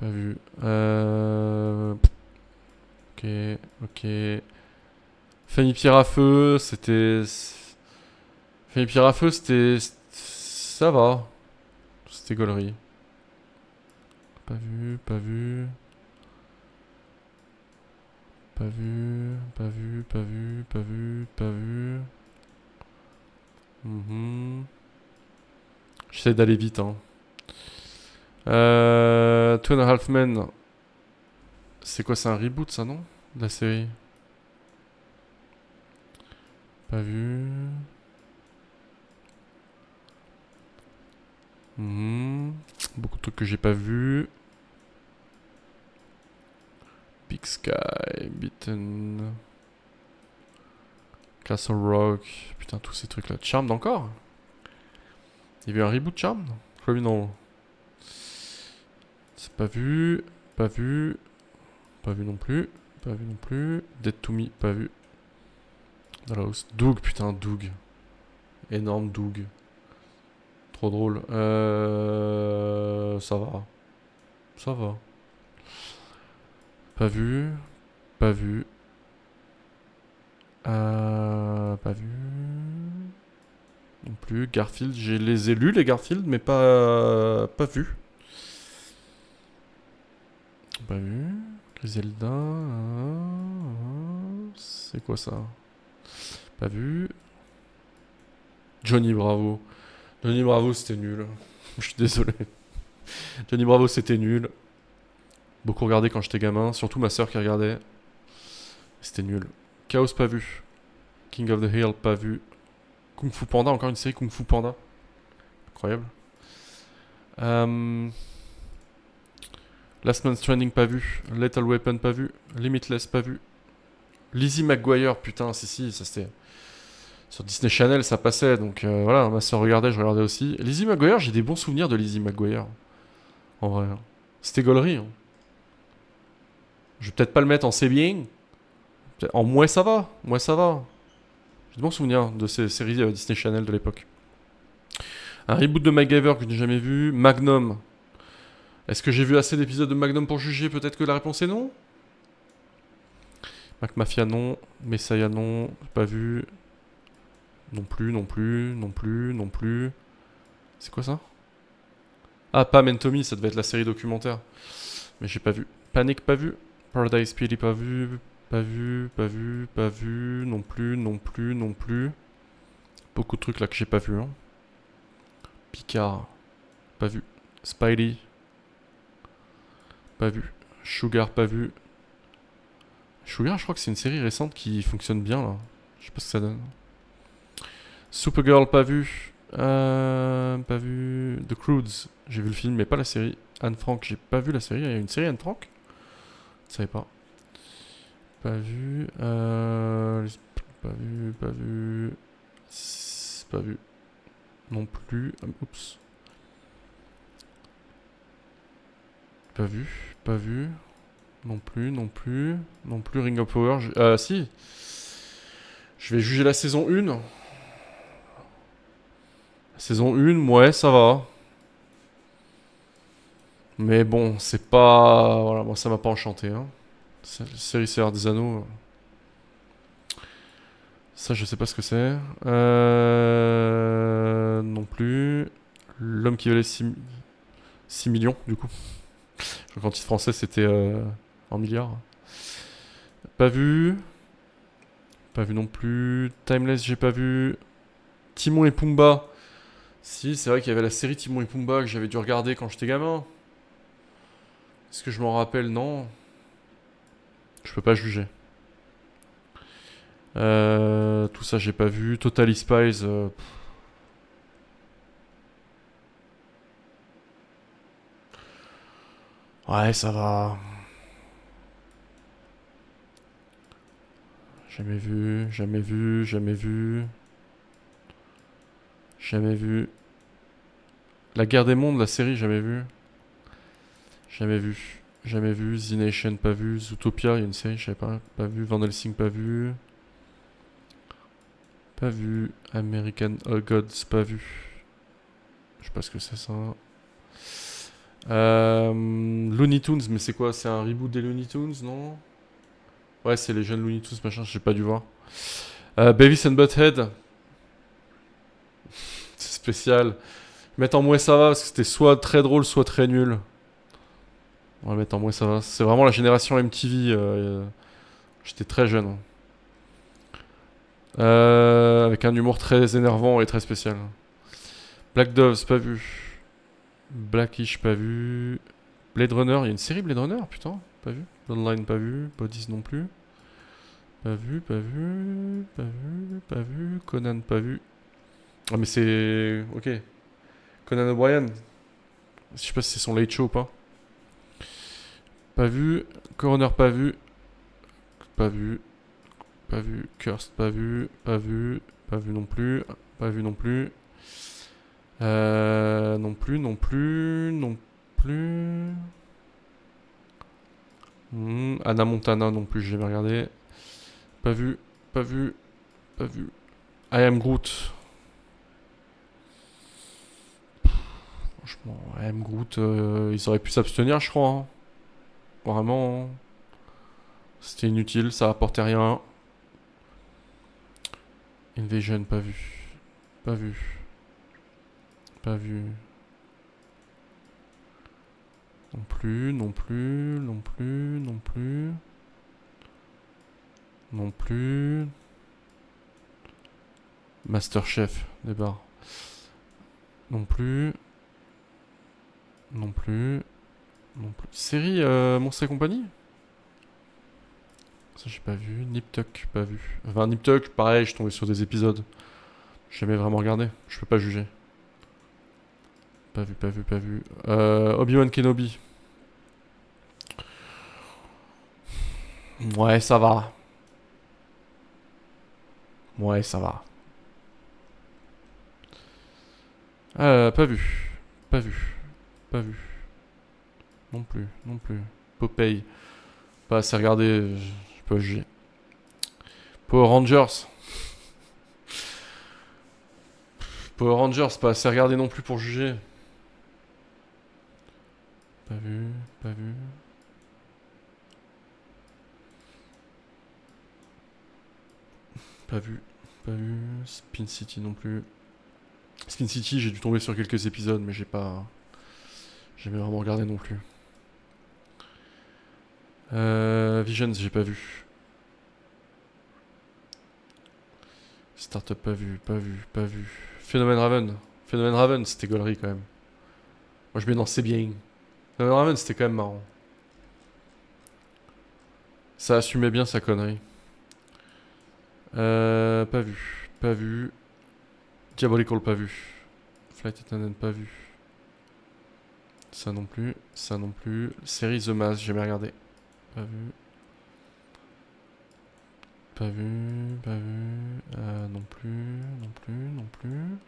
Pas vu. Ok, ok. Fanny Pierre à feu, c'était. Fanny Pierre à feu, c'était. Ça va. C'était gaulerie. Pas vu, pas vu. Pas vu, pas vu, pas vu, pas vu, pas vu. J'essaie d'aller vite, hein. Two and a Half Men. C'est quoi, c'est un reboot, ça, non? De la série. Pas vu. Beaucoup de trucs que j'ai pas vu. Big Sky, Beaten, Castle Rock. Putain, tous ces trucs-là. Charmed encore? Il y a eu un reboot Charmed? Je crois que non. C'est pas vu. Pas vu. Pas vu non plus. Pas vu non plus. Dead to Me, pas vu. Dallas. Doug, putain, Doug. Énorme Doug. Trop drôle. Ça va. Ça va. Pas vu. Pas vu. Pas vu. Non plus. Garfield, j'ai les élus, les Garfield, mais pas vu. Pas vu. Zelda. C'est quoi ça? Pas vu. Johnny Bravo. Johnny Bravo, c'était nul. Je suis désolé. Johnny Bravo, c'était nul. Beaucoup regardé quand j'étais gamin. Surtout ma soeur qui regardait. C'était nul. Chaos, pas vu. King of the Hill, pas vu. Kung Fu Panda, encore une série Kung Fu Panda. Incroyable. Last Man Stranding, pas vu. Lethal Weapon, pas vu. Limitless, pas vu. Lizzie McGuire, putain, si, ça c'était. Sur Disney Channel, ça passait, donc voilà, ma soeur regardait, je regardais aussi. Lizzie McGuire, j'ai des bons souvenirs de Lizzie McGuire. En vrai. C'était gaulerie. Hein. Je vais peut-être pas le mettre en c'est bien. En moins ça va. Moins ça va. J'ai de bons souvenirs de ces séries Disney Channel de l'époque. Un reboot de MacGyver que je n'ai jamais vu. Magnum. Est-ce que j'ai vu assez d'épisodes de Magnum pour juger? Peut-être que la réponse est non. Mac Mafia non. Messiah non. Pas vu. Non plus, non plus, non plus, non plus. C'est quoi ça? Ah, Pam and Tommy, ça devait être la série documentaire. Mais j'ai pas vu. Panic, pas vu. Paradise PD, pas vu. Pas vu, pas vu, pas vu. Non plus, non plus, non plus. Beaucoup de trucs là que j'ai pas vu. Hein. Picard, pas vu. Spidey, pas vu. Sugar, pas vu. Sugar, je crois que c'est une série récente qui fonctionne bien là. Je sais pas ce que ça donne. Supergirl, pas vu. Pas vu. The Croods, j'ai vu le film mais pas la série. Anne Frank, j'ai pas vu la série. Il y a une série Anne Frank? Je savais pas. Pas vu. Pas vu, pas vu. Pas vu. Non plus. Oups. Pas vu, pas vu. Non plus, non plus. Non plus, Ring of Power. Si. Je vais juger la saison 1. La saison 1, ouais, ça va. Mais bon, c'est pas... Voilà, moi ça m'a pas enchanté. Hein. Série Seigneur des Anneaux. Ça, je sais pas ce que c'est. Non plus. L'homme qui valait 6 millions, du coup. Je crois qu'en titre français, c'était en milliards. Pas vu. Pas vu non plus. Timeless, j'ai pas vu. Timon et Pumba. Si, c'est vrai qu'il y avait la série Timon et Pumba que j'avais dû regarder quand j'étais gamin. Est-ce que je m'en rappelle? Non. Je peux pas juger. Tout ça, j'ai pas vu. Totally Spies. Ouais, ça va. Jamais vu, jamais vu, jamais vu. Jamais vu. La guerre des mondes, la série, jamais vu. Jamais vu. Jamais vu. The Nation, pas vu. Zootopia, il y a une série, je sais pas. Pas vu. Van Helsing, pas vu. Pas vu. American Gods, pas vu. Je sais pas ce que c'est ça. Looney Tunes, mais c'est quoi? C'est un reboot des Looney Tunes, non? Ouais, c'est les jeunes Looney Tunes, machin, j'ai pas dû voir. Beavis and Butthead, c'est spécial. Mettre en moins ça va, parce que c'était soit très drôle, soit très nul. On va mettre en moins ça va. C'est vraiment la génération MTV. J'étais très jeune. Hein. Avec un humour très énervant et très spécial. Black Doves, pas vu. Blackish, pas vu. Blade Runner, il y a une série Blade Runner, putain, pas vu. Bloodline, pas vu. Bodies non plus. Pas vu, pas vu, pas vu, pas vu. Conan, pas vu. Ah, mais c'est. Ok. Conan O'Brien. Je sais pas si c'est son late show ou pas. Pas vu. Coroner, pas vu. Pas vu. Pas vu. Cursed, pas vu. Pas vu. Pas vu non plus. Pas vu non plus. Non plus, non plus, non plus. Anna Montana non plus, j'ai jamais regardé. Pas vu, pas vu, pas vu. I Am Groot. Franchement, I Am Groot, ils auraient pu s'abstenir, je crois. Hein. Vraiment. Hein. C'était inutile, ça apportait rien. Invasion, pas vu. Pas vu. Pas vu. Non plus, non plus, non plus, non plus. Non plus. Masterchef, des bars. Non plus. Non plus. Non plus. Série Monstres et compagnie. Ça j'ai pas vu. Nip Tuck, pas vu. Enfin Nip Tuck, pareil, je tombais sur des épisodes. J'ai jamais vraiment regardé. Je peux pas juger. Pas vu, pas vu, pas vu. Obi-Wan Kenobi. Ouais, ça va. Ouais, ça va. Pas vu. Pas vu. Pas vu. Non plus, non plus. Popeye. Pas assez regardé, je peux pas juger. Power Rangers. Power Rangers, pas assez regardé non plus pour juger. Pas vu, pas vu. Pas vu, pas vu. Spin City non plus. Spin City, j'ai dû tomber sur quelques épisodes, mais j'ai pas. J'ai jamais vraiment regardé non plus. Visions, j'ai pas vu. Startup, pas vu, pas vu, pas vu. Phénomène Raven. Phénomène Raven, c'était gaulerie quand même. Moi je mets dans C'est bien. Phénomène Raven, c'était quand même marrant. Ça assumait bien sa connerie. Pas vu, pas vu. Diabolical, pas vu. Flight Attendant, pas vu. Ça non plus, ça non plus. Série The Mask, j'ai jamais regardé. Pas vu. Pas vu, pas vu. Non plus, non plus, non plus.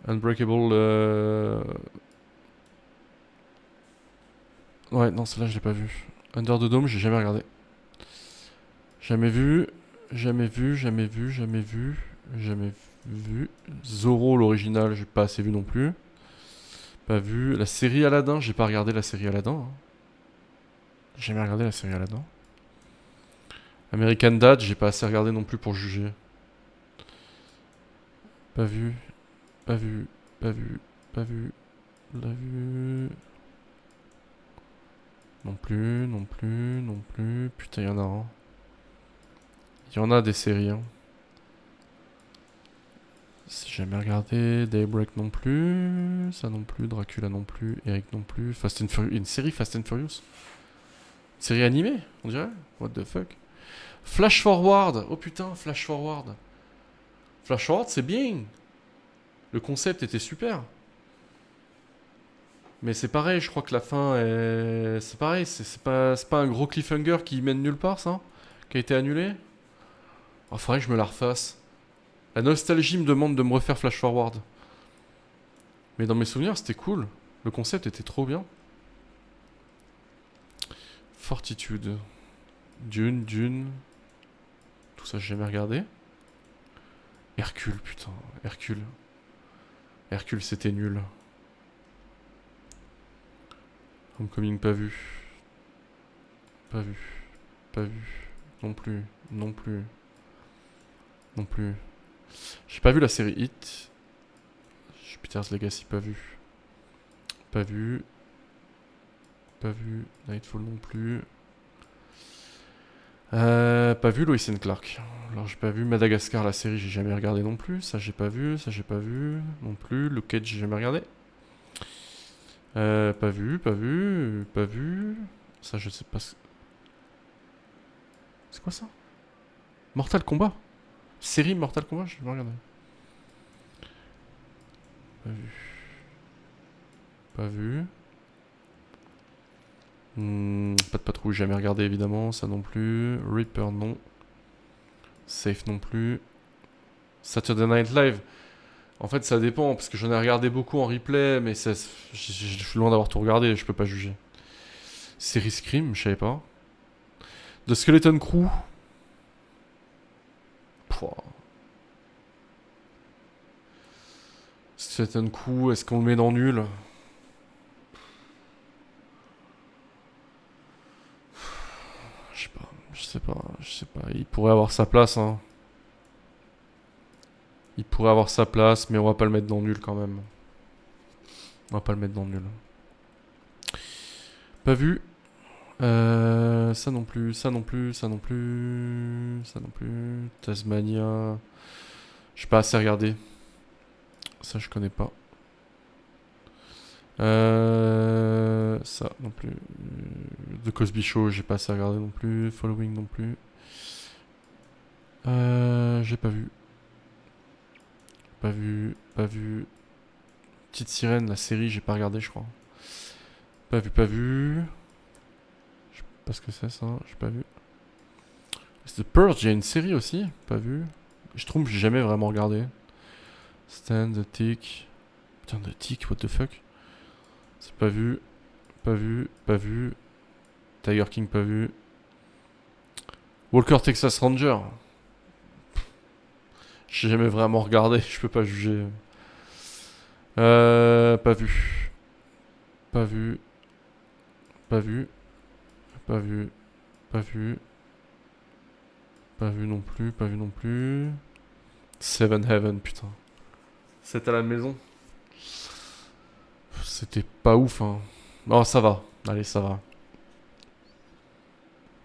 Unbreakable. Ouais, non, celle-là, je l'ai pas vue. Under the Dome, j'ai jamais regardé. Jamais vu. Jamais vu, jamais vu, jamais vu. Jamais vu. Zorro, l'original, j'ai pas assez vu non plus. Pas vu. La série Aladdin, j'ai pas regardé la série Aladdin, hein. J'ai jamais regardé la série Aladdin. American Dad, j'ai pas assez regardé non plus pour juger. Pas vu. Pas vu. Pas vu. Pas vu. L'a vu. Non plus, non plus, non plus. Putain, y en a, hein. Y en a des séries, hein. Si j'ai jamais regardé. Daybreak non plus. Ça non plus. Dracula non plus. Eric non plus. Fast and Furious. Une série Fast and Furious. Une série animée, on dirait. What the fuck. Flash Forward. Oh putain, Flash Forward. Flash Forward, c'est bien. Le concept était super. Mais c'est pareil, je crois que la fin est. C'est pareil, c'est pas un gros cliffhanger qui mène nulle part, ça. Qui a été annulé. Oh, faudrait que je me la refasse. La nostalgie me demande de me refaire Flash Forward. Mais dans mes souvenirs, c'était cool. Le concept était trop bien. Fortitude. Dune. Tout ça, j'ai jamais regardé. Hercule, putain. Hercule. Hercule, c'était nul. Homecoming, pas vu. Pas vu. Pas vu. Non plus. Non plus. Non plus. J'ai pas vu la série Hit. Jupiter's Legacy, pas vu. Pas vu. Pas vu. Nightfall non plus. Pas vu Lois and Clark. Alors j'ai pas vu Madagascar, la série, j'ai jamais regardé non plus. Ça j'ai pas vu, ça j'ai pas vu non plus. Luke Cage, j'ai jamais regardé. Pas vu, pas vu, pas vu. Ça je sais pas. C'est quoi ça? Mortal Kombat. Série Mortal Kombat, j'ai jamais regardé. Pas vu. Pas vu. Pas de patrouille, jamais regardé évidemment, ça non plus. Reaper non. Safe non plus. Saturday Night Live. En fait, ça dépend, parce que j'en ai regardé beaucoup en replay, mais je suis loin d'avoir tout regardé, je peux pas juger. Série Scream, je savais pas. The Skeleton Crew. Pouah. Skeleton Crew, est-ce qu'on le met dans nul? Je sais pas, je sais pas, je sais pas. Il pourrait avoir sa place, hein. Il pourrait avoir sa place, mais on va pas le mettre dans nul quand même. On va pas le mettre dans nul. Pas vu. Ça non plus, ça non plus, ça non plus, ça non plus. Tasmania. Je pas assez regardé. Ça, je connais pas. Ça non plus. The Cosby Show, j'ai pas assez regardé non plus. Following non plus. J'ai pas vu. Pas vu, pas vu. Petite Sirène, la série, j'ai pas regardé, je crois. Pas vu, pas vu. Je sais pas ce que c'est ça, j'ai pas vu. The Purge, il y a une série aussi, pas vu. Je trouve que j'ai jamais vraiment regardé. Stand, The Tick. Putain, The Tick, what the fuck? C'est pas vu, pas vu, pas vu. Tiger King, pas vu. Walker Texas Ranger. J'ai jamais vraiment regardé, je peux pas juger. Pas vu. Pas vu. Pas vu. Pas vu. Pas vu. Pas vu non plus, pas vu non plus. Seven Heaven, putain. C'est à la maison. C'était pas ouf, hein. Oh, ça va. Allez, ça va.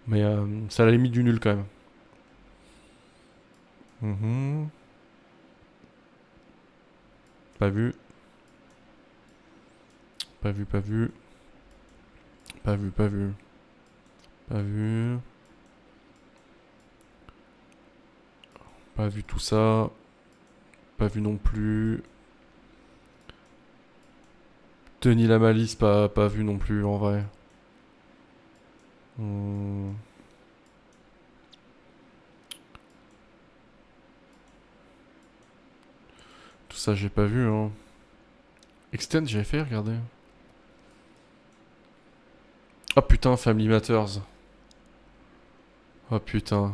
Mais c'est à la limite du nul quand même. Mhm. Pas vu. Pas vu, pas vu. Pas vu, pas vu. Pas vu. Pas vu tout ça. Pas vu non plus. Denis la Malice, pas vu non plus en vrai. Hmm. Tout ça, j'ai pas vu, hein. Extend, j'avais fait, regardez. Oh putain, Family Matters. Oh putain.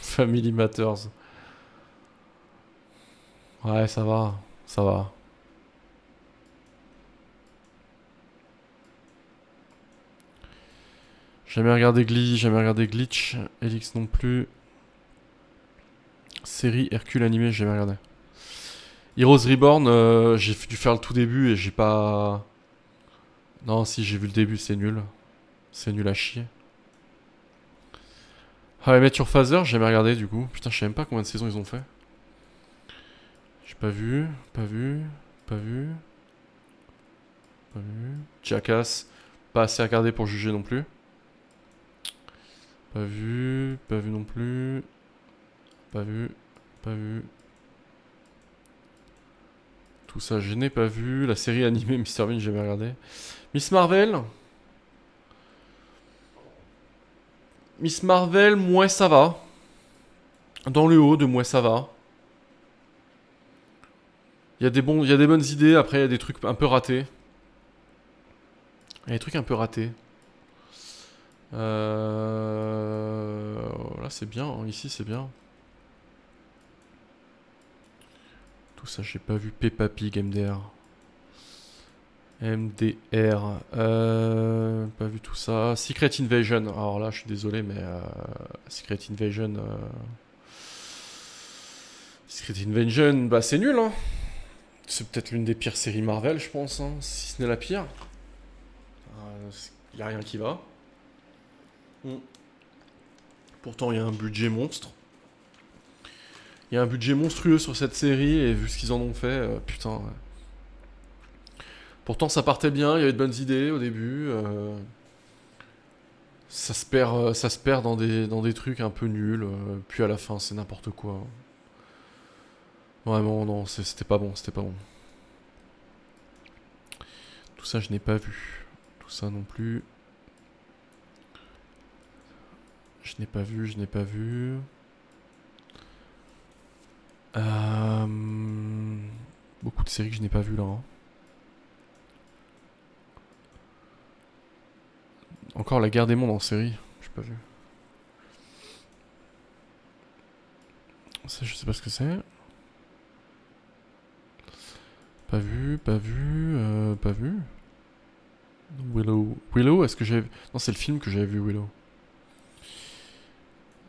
Family Matters. Ouais, ça va. Ça va. J'ai jamais regardé Glee, j'ai jamais regardé Glitch. Elix non plus. Série Hercule animé, j'ai jamais regardé. Heroes Reborn, j'ai dû faire le tout début et j'ai pas. Non, si j'ai vu le début, c'est nul. C'est nul à chier. How I Met Your Father, j'ai jamais regardé du coup. Putain, je sais même pas combien de saisons ils ont fait. J'ai pas vu, pas vu, pas vu, pas vu. Jackass, pas assez regardé pour juger non plus. Pas vu non plus. Pas vu, pas vu. Tout ça, je n'ai pas vu. La série animée Mr. Bean, j'ai jamais regardé. Miss Marvel. Miss Marvel, moins ça va. Dans le haut de moins ça va. Il y a des bonnes idées, après il y a des trucs un peu ratés. Il y a des trucs un peu ratés. Là c'est bien, hein. Ici c'est bien. Tout ça j'ai pas vu. Peppa Pig, MDR. MDR. Pas vu tout ça. Secret Invasion. Alors là je suis désolé mais Secret Invasion. Secret Invasion, bah c'est nul hein. C'est peut-être l'une des pires séries Marvel je pense, hein, si ce n'est la pire. Y a rien qui va. Mm. Pourtant il y a un budget monstre. Il y a un budget monstrueux sur cette série et vu ce qu'ils en ont fait, putain. Ouais. Pourtant ça partait bien, il y avait de bonnes idées au début. Ça se perd dans des trucs un peu nuls. Puis à la fin c'est n'importe quoi. Vraiment non, c'était pas bon, c'était pas bon. Tout ça je n'ai pas vu. Tout ça non plus. Je n'ai pas vu, je n'ai pas vu. Beaucoup de séries que je n'ai pas vues là. Hein. Encore la guerre des mondes en série. J'ai pas vu. Ça, je sais pas ce que c'est. Pas vu, pas vu, pas vu. Willow. Willow, est-ce que j'ai. Non, c'est le film que j'avais vu, Willow.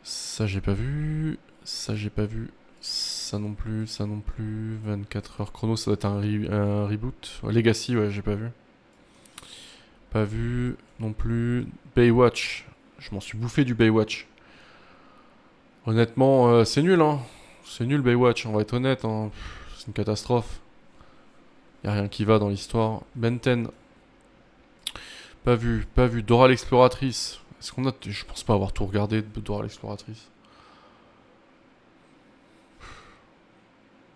Ça, j'ai pas vu. Ça, j'ai pas vu. Ça non plus, ça non plus. 24 heures chrono, ça doit être un reboot. Legacy, ouais, j'ai pas vu. Pas vu non plus. Baywatch. Je m'en suis bouffé du Baywatch. Honnêtement, c'est nul, hein. C'est nul Baywatch, on va être honnête, hein. C'est une catastrophe. Y a rien qui va dans l'histoire. Ben 10. Pas vu, pas vu. Dora l'exploratrice. Est-ce qu'on a. Je pense pas avoir tout regardé de Dora l'exploratrice.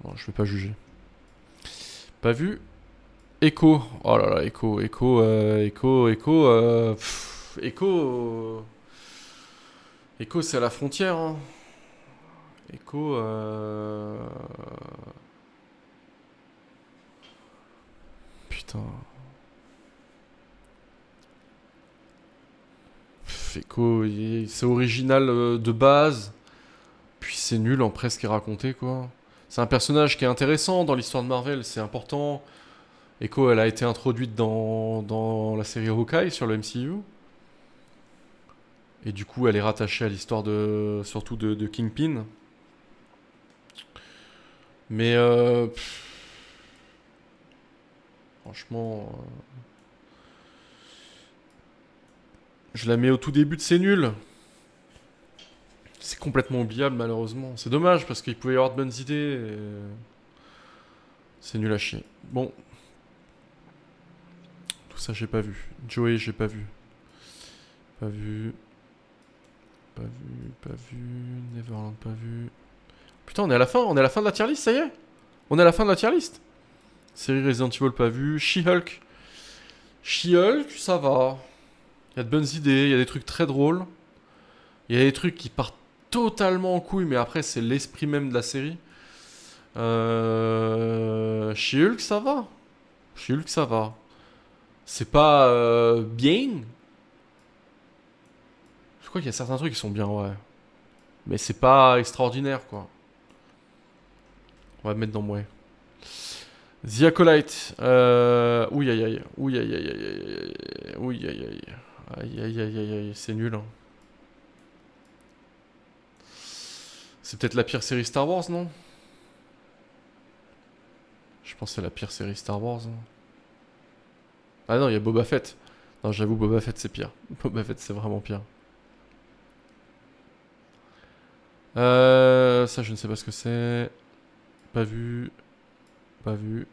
Non, je vais pas juger. Pas vu. Echo. Oh là là, Echo, Echo, Echo, Echo. Echo. Echo, c'est à la frontière, hein. Echo. Putain. Echo, c'est original de base. Puis c'est nul en presque raconté, quoi. C'est un personnage qui est intéressant dans l'histoire de Marvel, c'est important. Echo, elle a été introduite dans la série Hawkeye sur le MCU. Et du coup, elle est rattachée à l'histoire surtout de Kingpin. Mais franchement, je la mets au tout début de C'est nul. C'est complètement oubliable malheureusement. C'est dommage parce qu'il pouvait y avoir de bonnes idées. C'est nul à chier. Bon, tout ça j'ai pas vu. Joey, j'ai pas vu. Pas vu. Pas vu, pas vu. Neverland, pas vu. Putain, on est à la fin de la tier list, ça y est. On est à la fin de la tier list. Série Resident Evil, pas vu. She-Hulk. She-Hulk, ça va. Il y a de bonnes idées, il y a des trucs très drôles. Il y a des trucs qui partent totalement en couille, mais après, c'est l'esprit même de la série. She-Hulk, ça va. She-Hulk, ça va. C'est pas bien. Je crois qu'il y a certains trucs qui sont bien, ouais. Mais c'est pas extraordinaire, quoi. On va mettre dans ouais. The Acolyte. Ouh aïe aïe. Ouh aïe aïe aïe aïe. Ouh aïe aïe aïe. Aïe aïe aïe aïe aïe. C'est nul, hein. C'est peut-être la pire série Star Wars, non? Je pense que c'est la pire série Star Wars, hein. Ah non, il y a Boba Fett. Non, j'avoue, Boba Fett c'est pire. Boba Fett c'est vraiment pire. Ça je ne sais pas ce que c'est. Pas vu. Pas vu.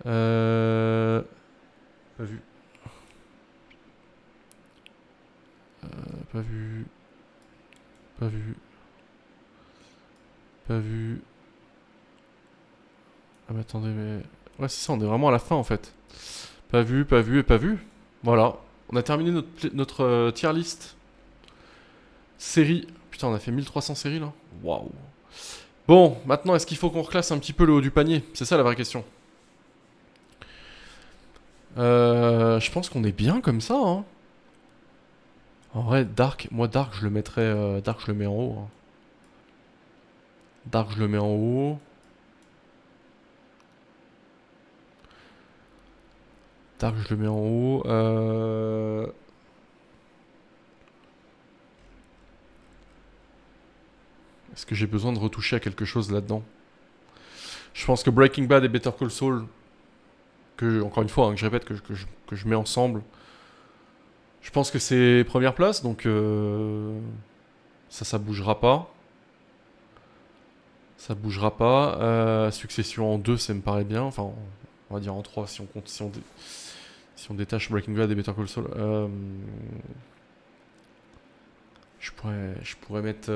Euh... Pas vu. Pas vu. Pas vu. Pas vu. Ah mais attendez, mais... Ouais c'est ça, on est vraiment à la fin en fait. Pas vu, pas vu et pas vu. Voilà. On a terminé notre tier list. Série. Putain, on a fait 1300 séries là. Waouh. Bon, maintenant, est-ce qu'il faut qu'on reclasse un petit peu le haut du panier? C'est ça la vraie question. Je pense qu'on est bien comme ça, hein. En vrai, Dark, moi Dark, je le mettrais. Dark, je le mets en haut, hein. Dark, je le mets en haut. Dark, je le mets en haut. Est-ce que j'ai besoin de retoucher à quelque chose là-dedans? Je pense que Breaking Bad et Better Call Saul, que, encore une fois, hein, que je répète, que je mets ensemble, je pense que c'est première place, donc ça bougera pas. Ça bougera pas. Succession en 2, ça me paraît bien. Enfin, on va dire en 3 si on compte, si on détache Breaking Bad et Better Call Saul. Je pourrais mettre.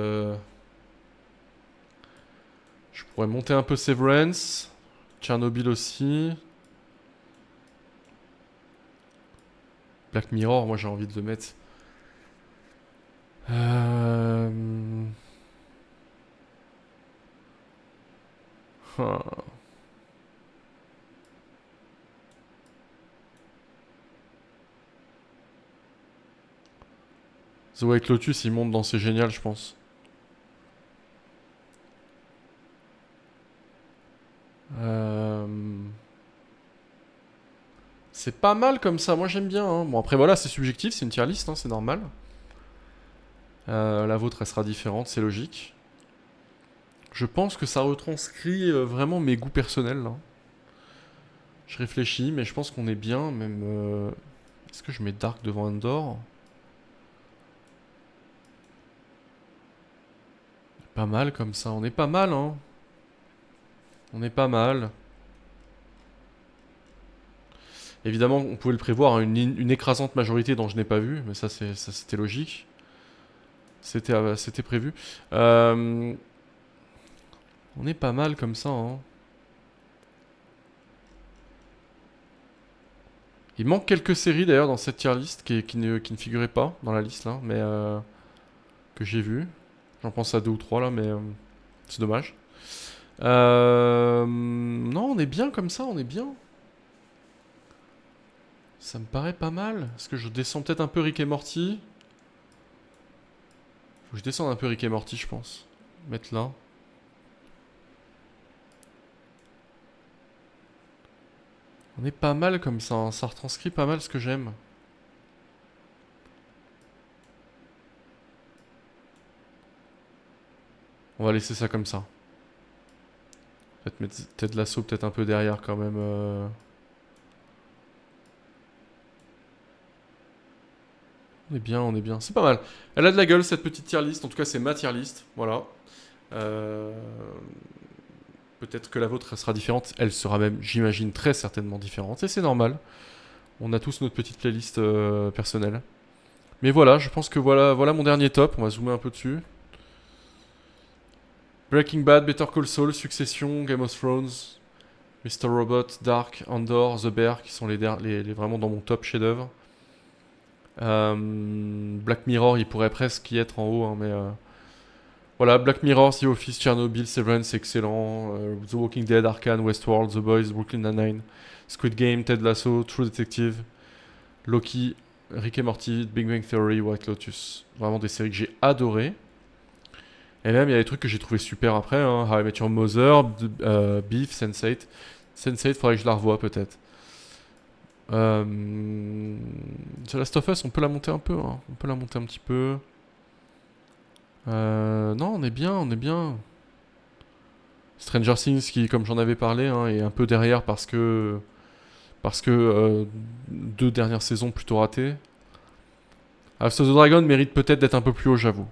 Je pourrais monter un peu Severance, Chernobyl aussi. Black Mirror, moi j'ai envie de le mettre. Euh... ah. The White Lotus, il monte dans C'est Génial, je pense. Euh... C'est pas mal comme ça, moi j'aime bien, hein. Bon après voilà, c'est subjectif, c'est une tier list, hein, c'est normal. La vôtre, elle sera différente, c'est logique. Je pense que ça retranscrit vraiment mes goûts personnels, là. Je réfléchis, mais je pense qu'on est bien, même... Est-ce que je mets Dark devant Andor? Pas mal comme ça, on est pas mal, hein. On est pas mal. Évidemment, on pouvait le prévoir, hein, une écrasante majorité dont je n'ai pas vu, mais ça c'était logique. C'était prévu. On est pas mal comme ça, hein. Il manque quelques séries d'ailleurs dans cette tier list qui ne figuraient pas dans la liste là, mais que j'ai vu. J'en pense à deux ou trois là, mais c'est dommage. Non, on est bien comme ça, on est bien. Ça me paraît pas mal. Est-ce que je descends peut-être un peu Rick et Morty? Faut que je descende un peu Rick et Morty, je pense. Mettre là. On est pas mal comme ça, hein. Ça retranscrit pas mal ce que j'aime. On va laisser ça comme ça. Peut-être mettre Ted Lasso peut-être un peu derrière quand même. On est bien, on est bien. C'est pas mal. Elle a de la gueule cette petite tier list. En tout cas, c'est ma tier list. Voilà. Euh, Peut-être que la vôtre sera différente. Elle sera même, j'imagine, très certainement différente. Et c'est normal. On a tous notre petite playlist personnelle. Mais voilà, je pense que voilà mon dernier top. On va zoomer un peu dessus. Breaking Bad, Better Call Saul, Succession, Game of Thrones, Mr. Robot, Dark, Andor, The Bear, qui sont les vraiment dans mon top chef-d'œuvre. Black Mirror, il pourrait presque y être en haut, hein, mais voilà, Black Mirror, The Office, Chernobyl, Severance, excellent. The Walking Dead, Arcane, Westworld, The Boys, Brooklyn Nine-Nine, Squid Game, Ted Lasso, True Detective, Loki, Rick et Morty, Big Bang Theory, White Lotus. Vraiment des séries que j'ai adorées. Et même, il y a des trucs que j'ai trouvé super après. Hein. How I Met Your Mother, Beef, Sense8. Sense8, faudrait que je la revoie peut-être. The Last of Us, on peut la monter un peu. Hein. On peut la monter un petit peu. Non, on est bien, on est bien. Stranger Things, qui, comme j'en avais parlé, hein, est un peu derrière parce que 2 dernières saisons plutôt ratées. House of the Dragon mérite peut-être d'être un peu plus haut, j'avoue.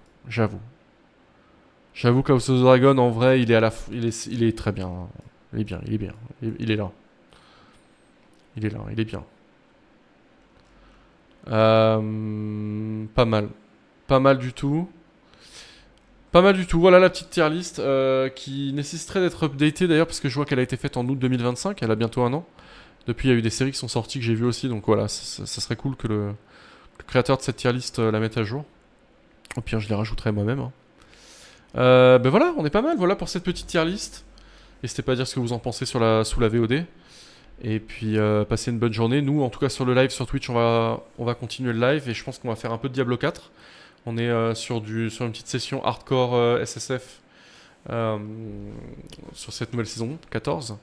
J'avoue qu'House of the Dragon, en vrai, il est très bien. Il est bien, il est bien. Il est là. Il est là, il est bien. Pas mal. Pas mal du tout. Pas mal du tout. Voilà la petite tier list qui nécessiterait d'être updatée d'ailleurs parce que je vois qu'elle a été faite en août 2025. Elle a bientôt un an. Depuis, il y a eu des séries qui sont sorties que j'ai vues aussi. Donc voilà, ça serait cool que le créateur de cette tier list la mette à jour. Au pire, je les rajouterai moi-même. Hein. Ben voilà, on est pas mal. Voilà pour cette petite tier list. N'hésitez pas à dire ce que vous en pensez sous la VOD. Et puis passez une bonne journée. Nous, en tout cas sur le live sur Twitch, on va continuer le live et je pense qu'on va faire un peu de Diablo 4. On est sur une petite session hardcore SSF sur cette nouvelle saison 14.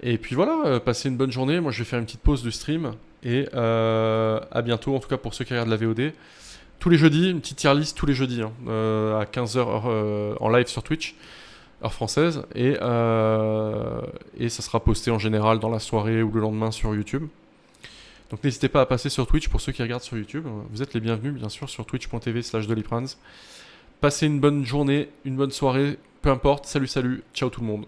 Et puis voilà, passez une bonne journée. Moi, je vais faire une petite pause du stream et à bientôt. En tout cas pour ceux qui regardent la VOD. Tous les jeudis, une petite tier list tous les jeudis hein, à 15h en live sur Twitch. Heure française, et ça sera posté en général dans la soirée ou le lendemain sur YouTube. Donc n'hésitez pas à passer sur Twitch pour ceux qui regardent sur YouTube. Vous êtes les bienvenus, bien sûr, sur twitch.tv/Doliprane. Passez une bonne journée, une bonne soirée, peu importe. Salut, ciao tout le monde.